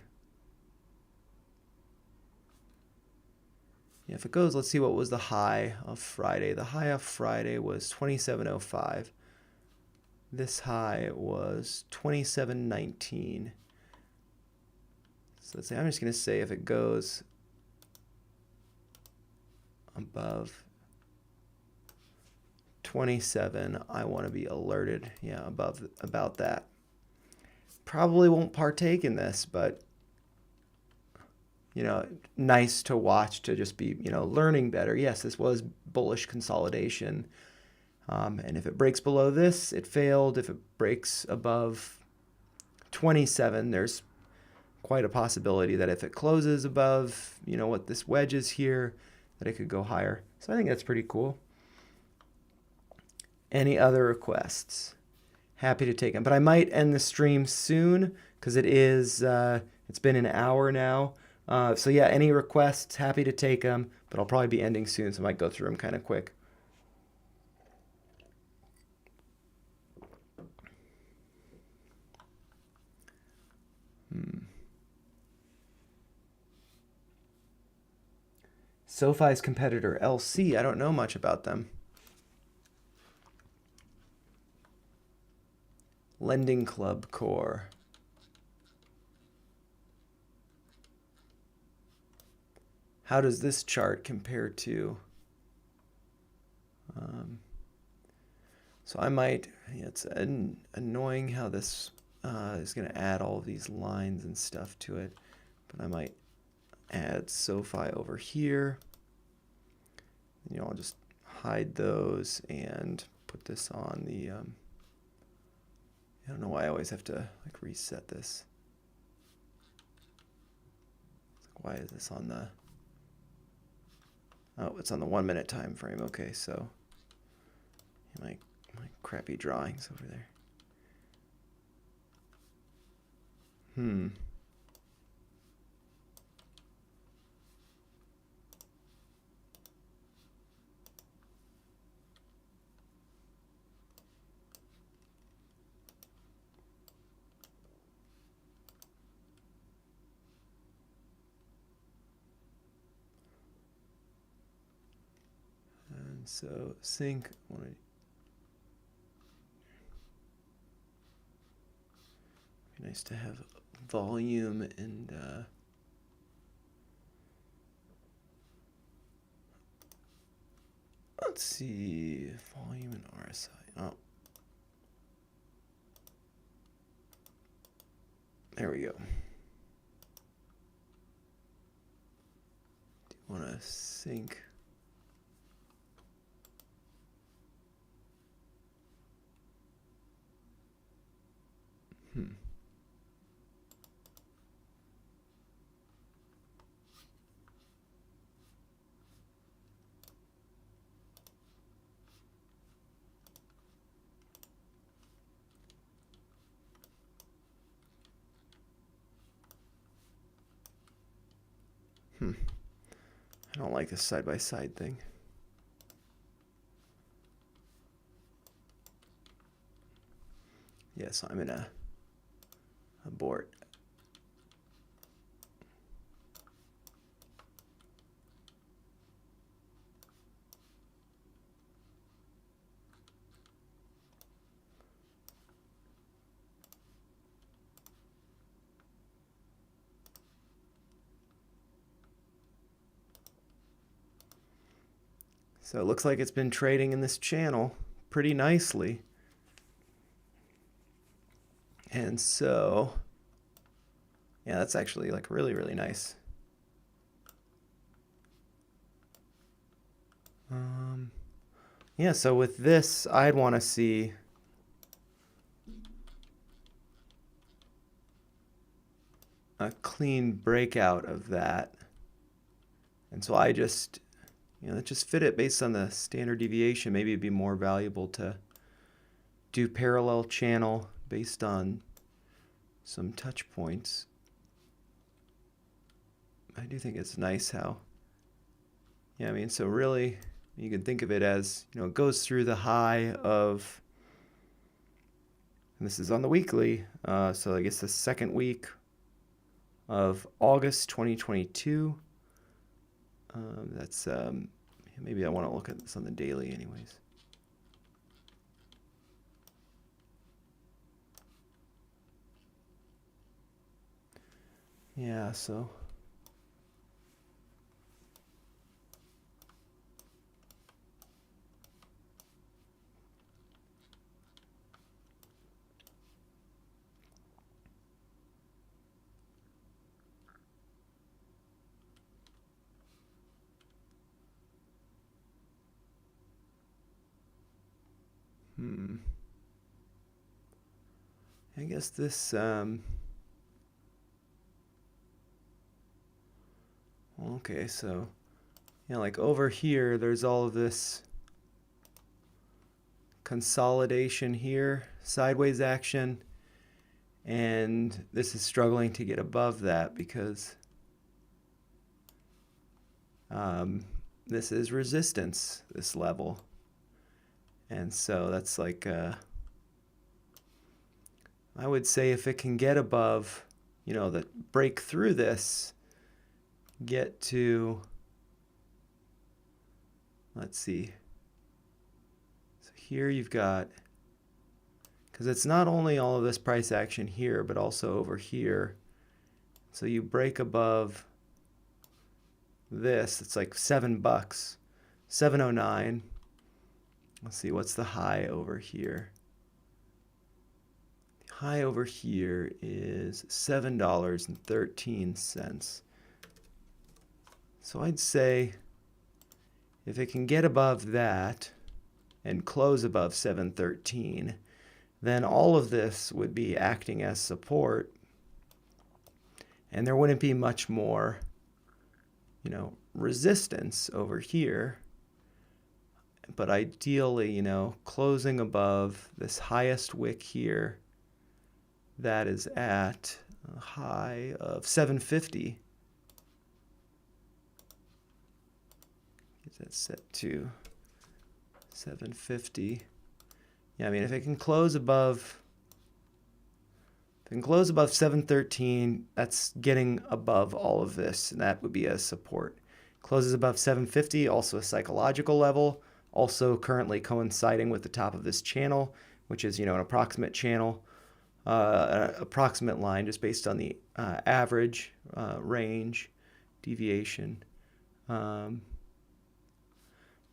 Yeah, if it goes, let's see what was the high of Friday. The high of Friday was 27.05. This high was 27.19. So let's say, I'm just going to say if it goes above 27, I want to be alerted, about that. Probably won't partake in this, but nice to watch, to just be, learning better. Yes, this was bullish consolidation. And if it breaks below this, it failed. If it breaks above 27, there's quite a possibility that if it closes above, what this wedge is here, that it could go higher. So I think that's pretty cool. Any other requests? Happy to take them. But I might end the stream soon because it's been an hour now. So yeah, any requests, happy to take them, but I'll probably be ending soon, so I might go through them kind of quick. SoFi's competitor, LC, I don't know much about them. Lending Club Core. How does this chart compare to? So I might, it's annoying how this is going to add all of these lines and stuff to it, but I might add SoFi over here. I'll just hide those and put this on the, I don't know why I always have to reset this. Why is this on the, oh, it's on the 1 minute time frame. Okay, so my crappy drawings over there. And so sync, be nice to have volume and let's see, volume and RSI. Oh, there we go. Do you want to sync? I don't like this side-by-side thing. Yeah, so I'm in a abort. So it looks like it's been trading in this channel pretty nicely. And so, yeah, that's actually really, really nice. Yeah, so with this, I'd want to see a clean breakout of that. And so I just, let's just fit it based on the standard deviation. Maybe it'd be more valuable to do parallel channel based on some touch points. I do think it's nice how, yeah, I mean, so really you can think of it as, it goes through the high of, and this is on the weekly, so I guess the second week of August 2022. That's, maybe I want to look at this on the daily anyways. Yeah, so. I guess this, okay, so, like over here, there's all of this consolidation here, sideways action, and this is struggling to get above that because this is resistance, this level. And so that's like, I would say if it can get above, that break through this, get to, let's see. So here you've got, because it's not only all of this price action here, but also over here. So you break above this, it's like $7, 709. Let's see, what's the high over here? The high over here is $7.13. So I'd say if it can get above that and close above 713, then all of this would be acting as support, and there wouldn't be much more, resistance over here. But ideally, closing above this highest wick here, that is at a high of 750. Get that set to 750. Yeah, I mean, if it can close above 713, that's getting above all of this, and that would be a support. Closes above 750, also a psychological level, also currently coinciding with the top of this channel, which is, an approximate channel, an approximate line just based on the average range, deviation. But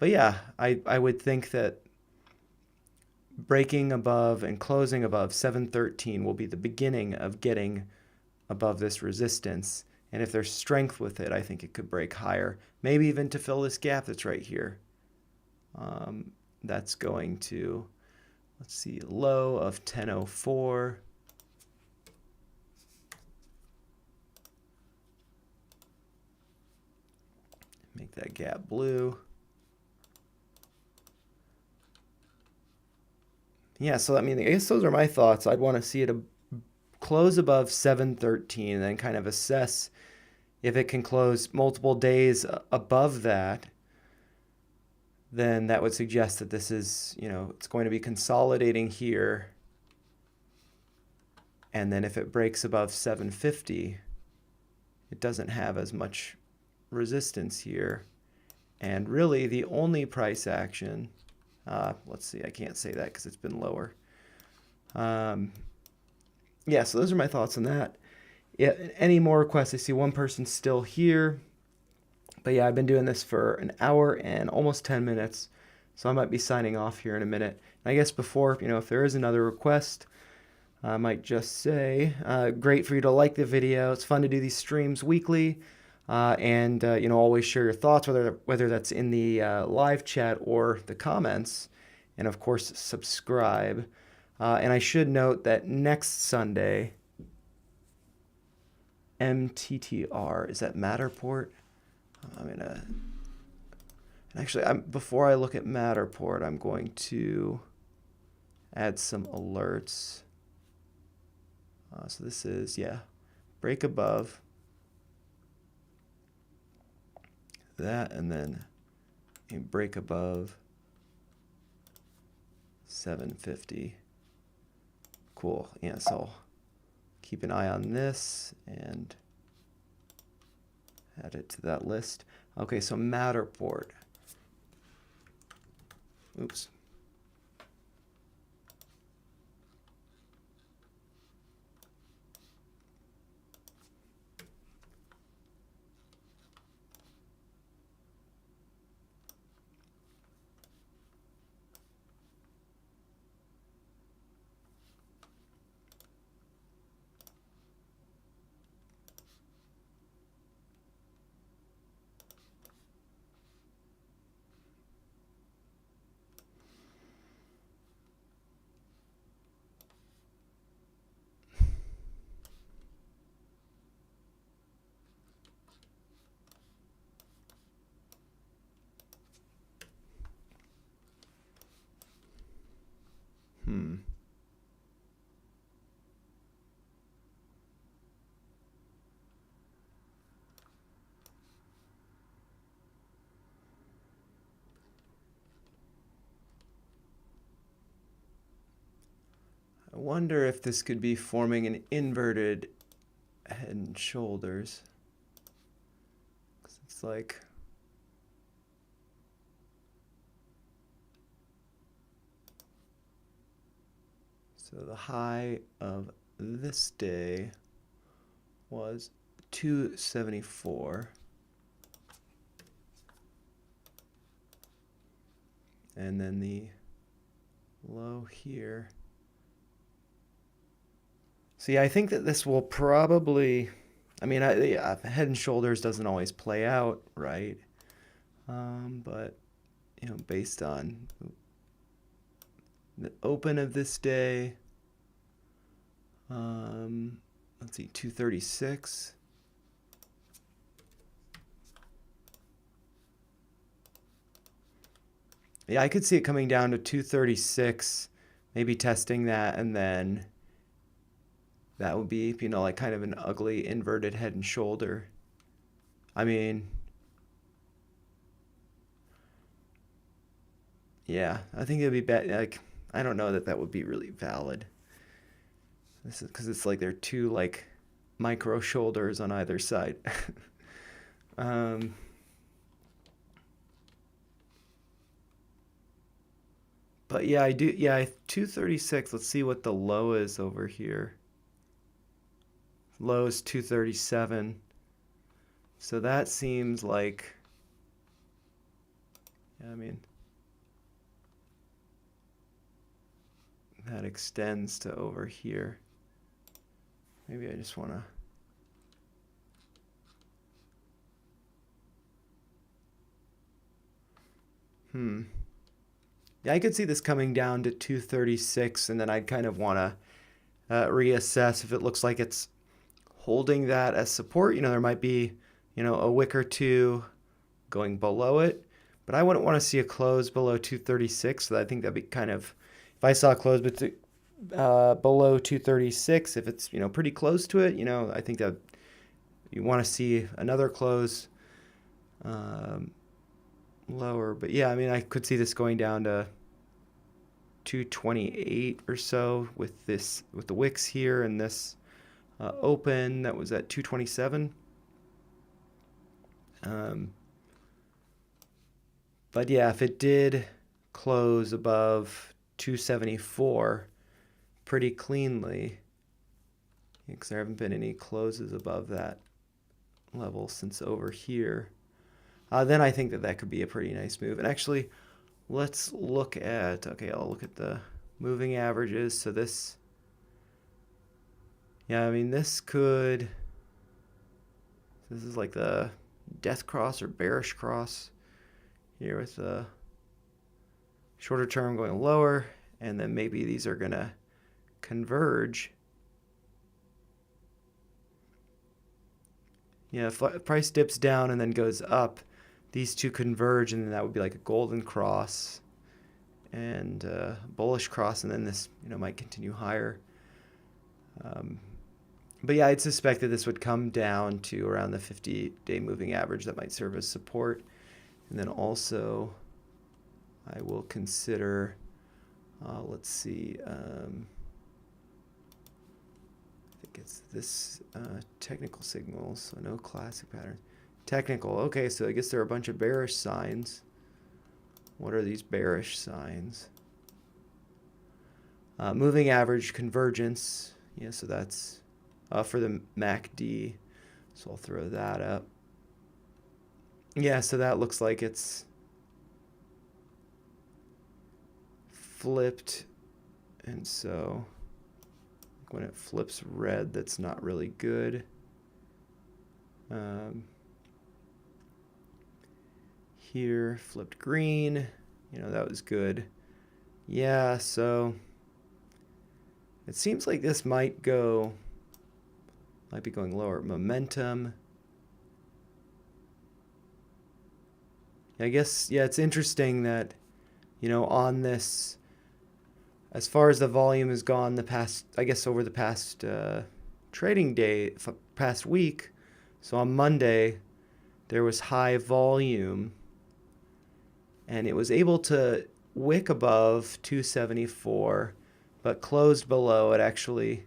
yeah, I would think that breaking above and closing above 713 will be the beginning of getting above this resistance. And if there's strength with it, I think it could break higher, maybe even to fill this gap that's right here. That's going to, let's see, low of 1004. Make that gap blue. Yeah, so I mean, I guess those are my thoughts. I'd want to see it close above 713 and then kind of assess if it can close multiple days above that. Then that would suggest that this is, it's going to be consolidating here. And then if it breaks above 750, it doesn't have as much resistance here. And really the only price action, let's see, I can't say that because it's been lower. Yeah, so those are my thoughts on that. Yeah, any more requests? I see one person still here. But yeah, I've been doing this for an hour and almost 10 minutes, so I might be signing off here in a minute. And I guess before, if there is another request, I might just say, great for you to like the video. It's fun to do these streams weekly. And you know, always share your thoughts, whether that's in the live chat or the comments, and of course subscribe. And I should note that next Sunday, MTTR is that Matterport. I'm gonna actually, before I look at Matterport, I'm going to add some alerts. So this is, yeah, break above that, and then a break above 750. Cool. Yeah, so keep an eye on this and add it to that list. Okay, so Matterport. Oops. I wonder if this could be forming an inverted head and shoulders. 'Cause it's like, so the high of this day was 274. And then the low here. So yeah, I think that this will probably, I mean, yeah, head and shoulders doesn't always play out right, but you know, based on the open of this day, let's see, 236. Yeah, I could see it coming down to 236, maybe testing that, and then that would be, you know, like kind of an ugly inverted head and shoulder. I mean, yeah, I think it'd be bad. Like, I don't know that that would be really valid. This is because it's like there are two like micro shoulders on either side. um, but yeah, I do. Yeah, 236. Let's see what the low is over here. Low is 237. So that seems like, yeah, I mean, that extends to over here. Maybe I just want to. Yeah, I could see this coming down to 236, and then I'd kind of want to reassess if it looks like it's holding that as support. You know, there might be, you know, a wick or two going below it, but I wouldn't want to see a close below 236. So I think that'd be kind of, if I saw a close below 236, if it's, you know, pretty close to it, you know, I think that you want to see another close lower. But yeah, I mean, I could see this going down to 228 or so with this, with the wicks here, and this open that was at 227. But yeah, if it did close above 274 pretty cleanly, because there haven't been any closes above that level since over here, then I think that that could be a pretty nice move. And actually, let's look at, okay, I'll look at the moving averages. So this, yeah, I mean, this could, This is like the death cross or bearish cross here with the shorter term going lower, and then maybe these are going to converge. Yeah, if price dips down and then goes up, these two converge, and then that would be like a golden cross and bullish cross, and then this might continue higher. But yeah, I'd suspect that this would come down to around the 50-day moving average. That might serve as support. And then also, I will consider, let's see, I think it's this technical signals, so no classic pattern. Technical, okay, so I guess there are a bunch of bearish signs. What are these bearish signs? Moving average convergence, yeah, so that's for the MACD, so I'll throw that up. Yeah, so that looks like it's flipped, and so when it flips red, that's not really good. Here, flipped green, that was good. Yeah, so it seems like this might be going lower. Momentum. I guess, yeah, it's interesting that, on this, as far as the volume has gone over the past trading day, past week, so on Monday, there was high volume, and it was able to wick above 274, but closed below. It actually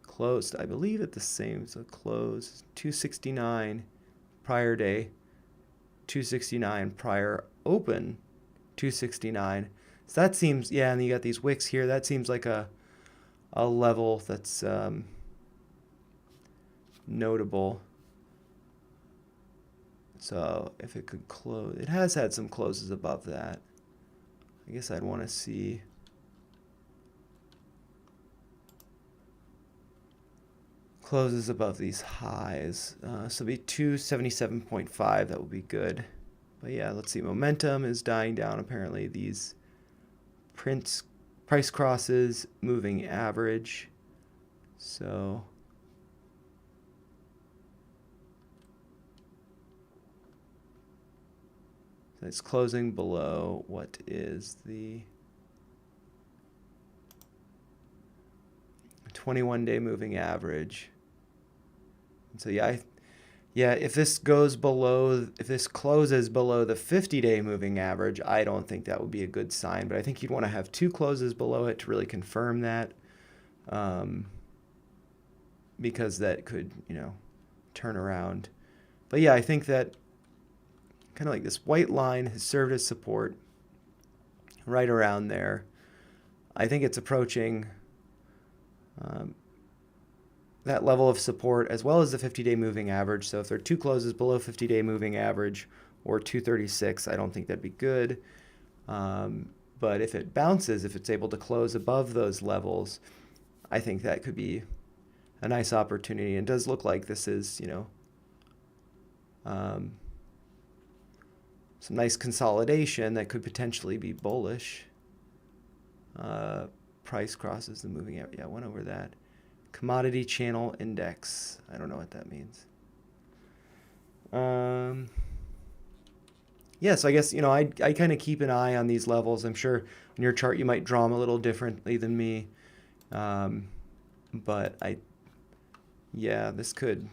closed, I believe, at the same, so close 269 prior day, 269 prior open, 269. So that seems, yeah, and you got these wicks here. That seems like a level that's notable. So if it could close, it has had some closes above that. I guess I'd want to see closes above these highs. So be 277.5, that would be good. But yeah, let's see. Momentum is dying down. Apparently these price crosses, moving average. So it's closing below what is the 21-day moving average. And so yeah, if this closes below the 50-day moving average, I don't think that would be a good sign. But I think you'd want to have two closes below it to really confirm that, because that could, turn around. But yeah, I think that kind of like this white line has served as support right around there. I think it's approaching that level of support as well as the 50-day moving average. So if there are two closes below 50-day moving average or 236, I don't think that'd be good. But if it bounces, if it's able to close above those levels, I think that could be a nice opportunity. And it does look like this is, some nice consolidation that could potentially be bullish. Price crosses the moving average. Yeah, I went over that. Commodity channel index. I don't know what that means. Yeah, so I guess, I kind of keep an eye on these levels. I'm sure on your chart you might draw them a little differently than me. But this could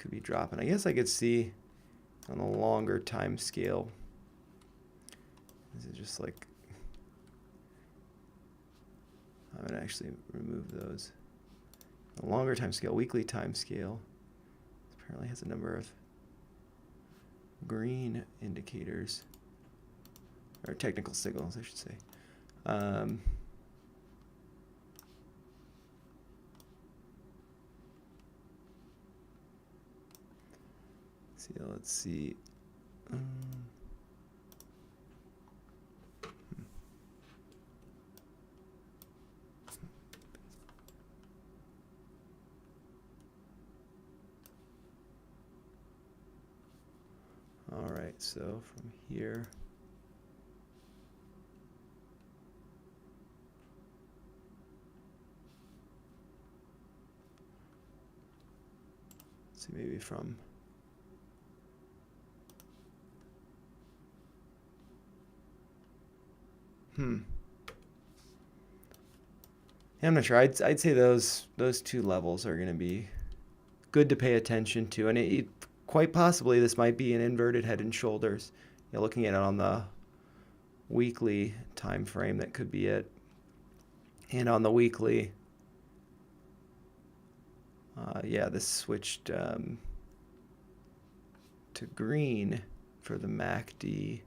be dropping. I guess I could see on a longer time scale. This is just like, I'm going to actually remove those. A longer time scale, weekly time scale, apparently has a number of green indicators, or technical signals, I should say. Let's see. right, so from here. Let's see, maybe from Yeah, I'm not sure. I'd say those two levels are going to be good to pay attention to, and quite possibly this might be an inverted head and shoulders. You're looking at it on the weekly time frame, that could be it. And on the weekly, yeah, this switched to green for the MACD.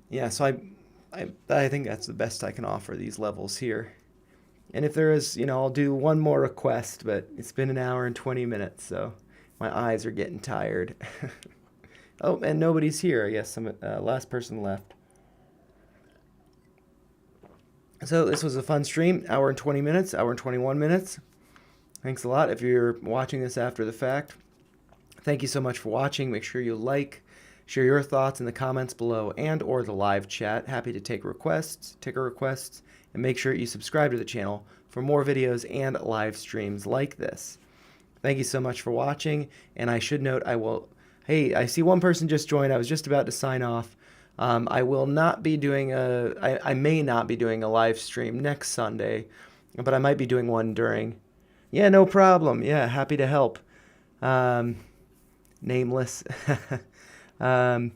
Yeah, so I think that's the best I can offer these levels here. And if there is, I'll do one more request, but it's been an hour and 20 minutes, so my eyes are getting tired. Oh, and nobody's here. I guess I'm last person left. So this was a fun stream, hour and 20 minutes, hour and 21 minutes. Thanks a lot if you're watching this after the fact. Thank you so much for watching. Make sure you like, share your thoughts in the comments below and or the live chat. Happy to take ticker requests, and make sure you subscribe to the channel for more videos and live streams like this. Thank you so much for watching, and I should note hey, I see one person just joined. I was just about to sign off. I will not be doing I may not be doing a live stream next Sunday, but I might be doing one during. Yeah, no problem. Yeah, happy to help. Nameless. But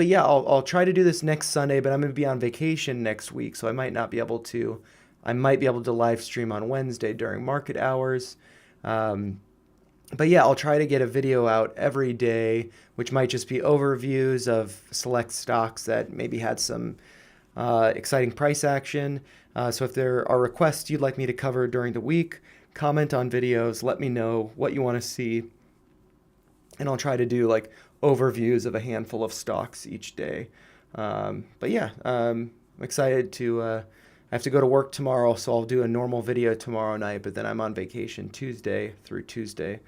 yeah, I'll try to do this next Sunday, but I'm going to be on vacation next week, so I might be able to live stream on Wednesday during market hours. But yeah, I'll try to get a video out every day, which might just be overviews of select stocks that maybe had some exciting price action. So if there are requests you'd like me to cover during the week, comment on videos, let me know what you want to see, and I'll try to do like overviews of a handful of stocks each day. But yeah, I'm excited to, I have to go to work tomorrow, so I'll do a normal video tomorrow night, but then I'm on vacation Tuesday through Tuesday.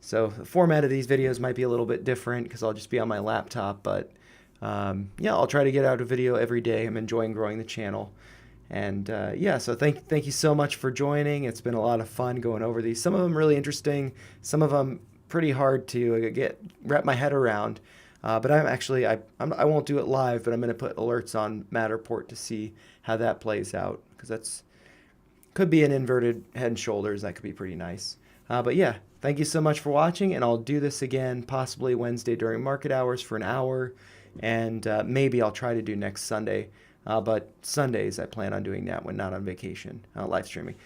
So the format of these videos might be a little bit different because I'll just be on my laptop, but yeah, I'll try to get out a video every day. I'm enjoying growing the channel. And yeah, so thank you so much for joining. It's been a lot of fun going over these. Some of them really interesting, some of them pretty hard to wrap my head around. But I won't do it live, but I'm going to put alerts on Matterport to see how that plays out, because could be an inverted head and shoulders. That could be pretty nice. But yeah, thank you so much for watching, and I'll do this again possibly Wednesday during market hours for an hour, and maybe I'll try to do next Sunday. But Sundays I plan on doing that when not on vacation, live streaming.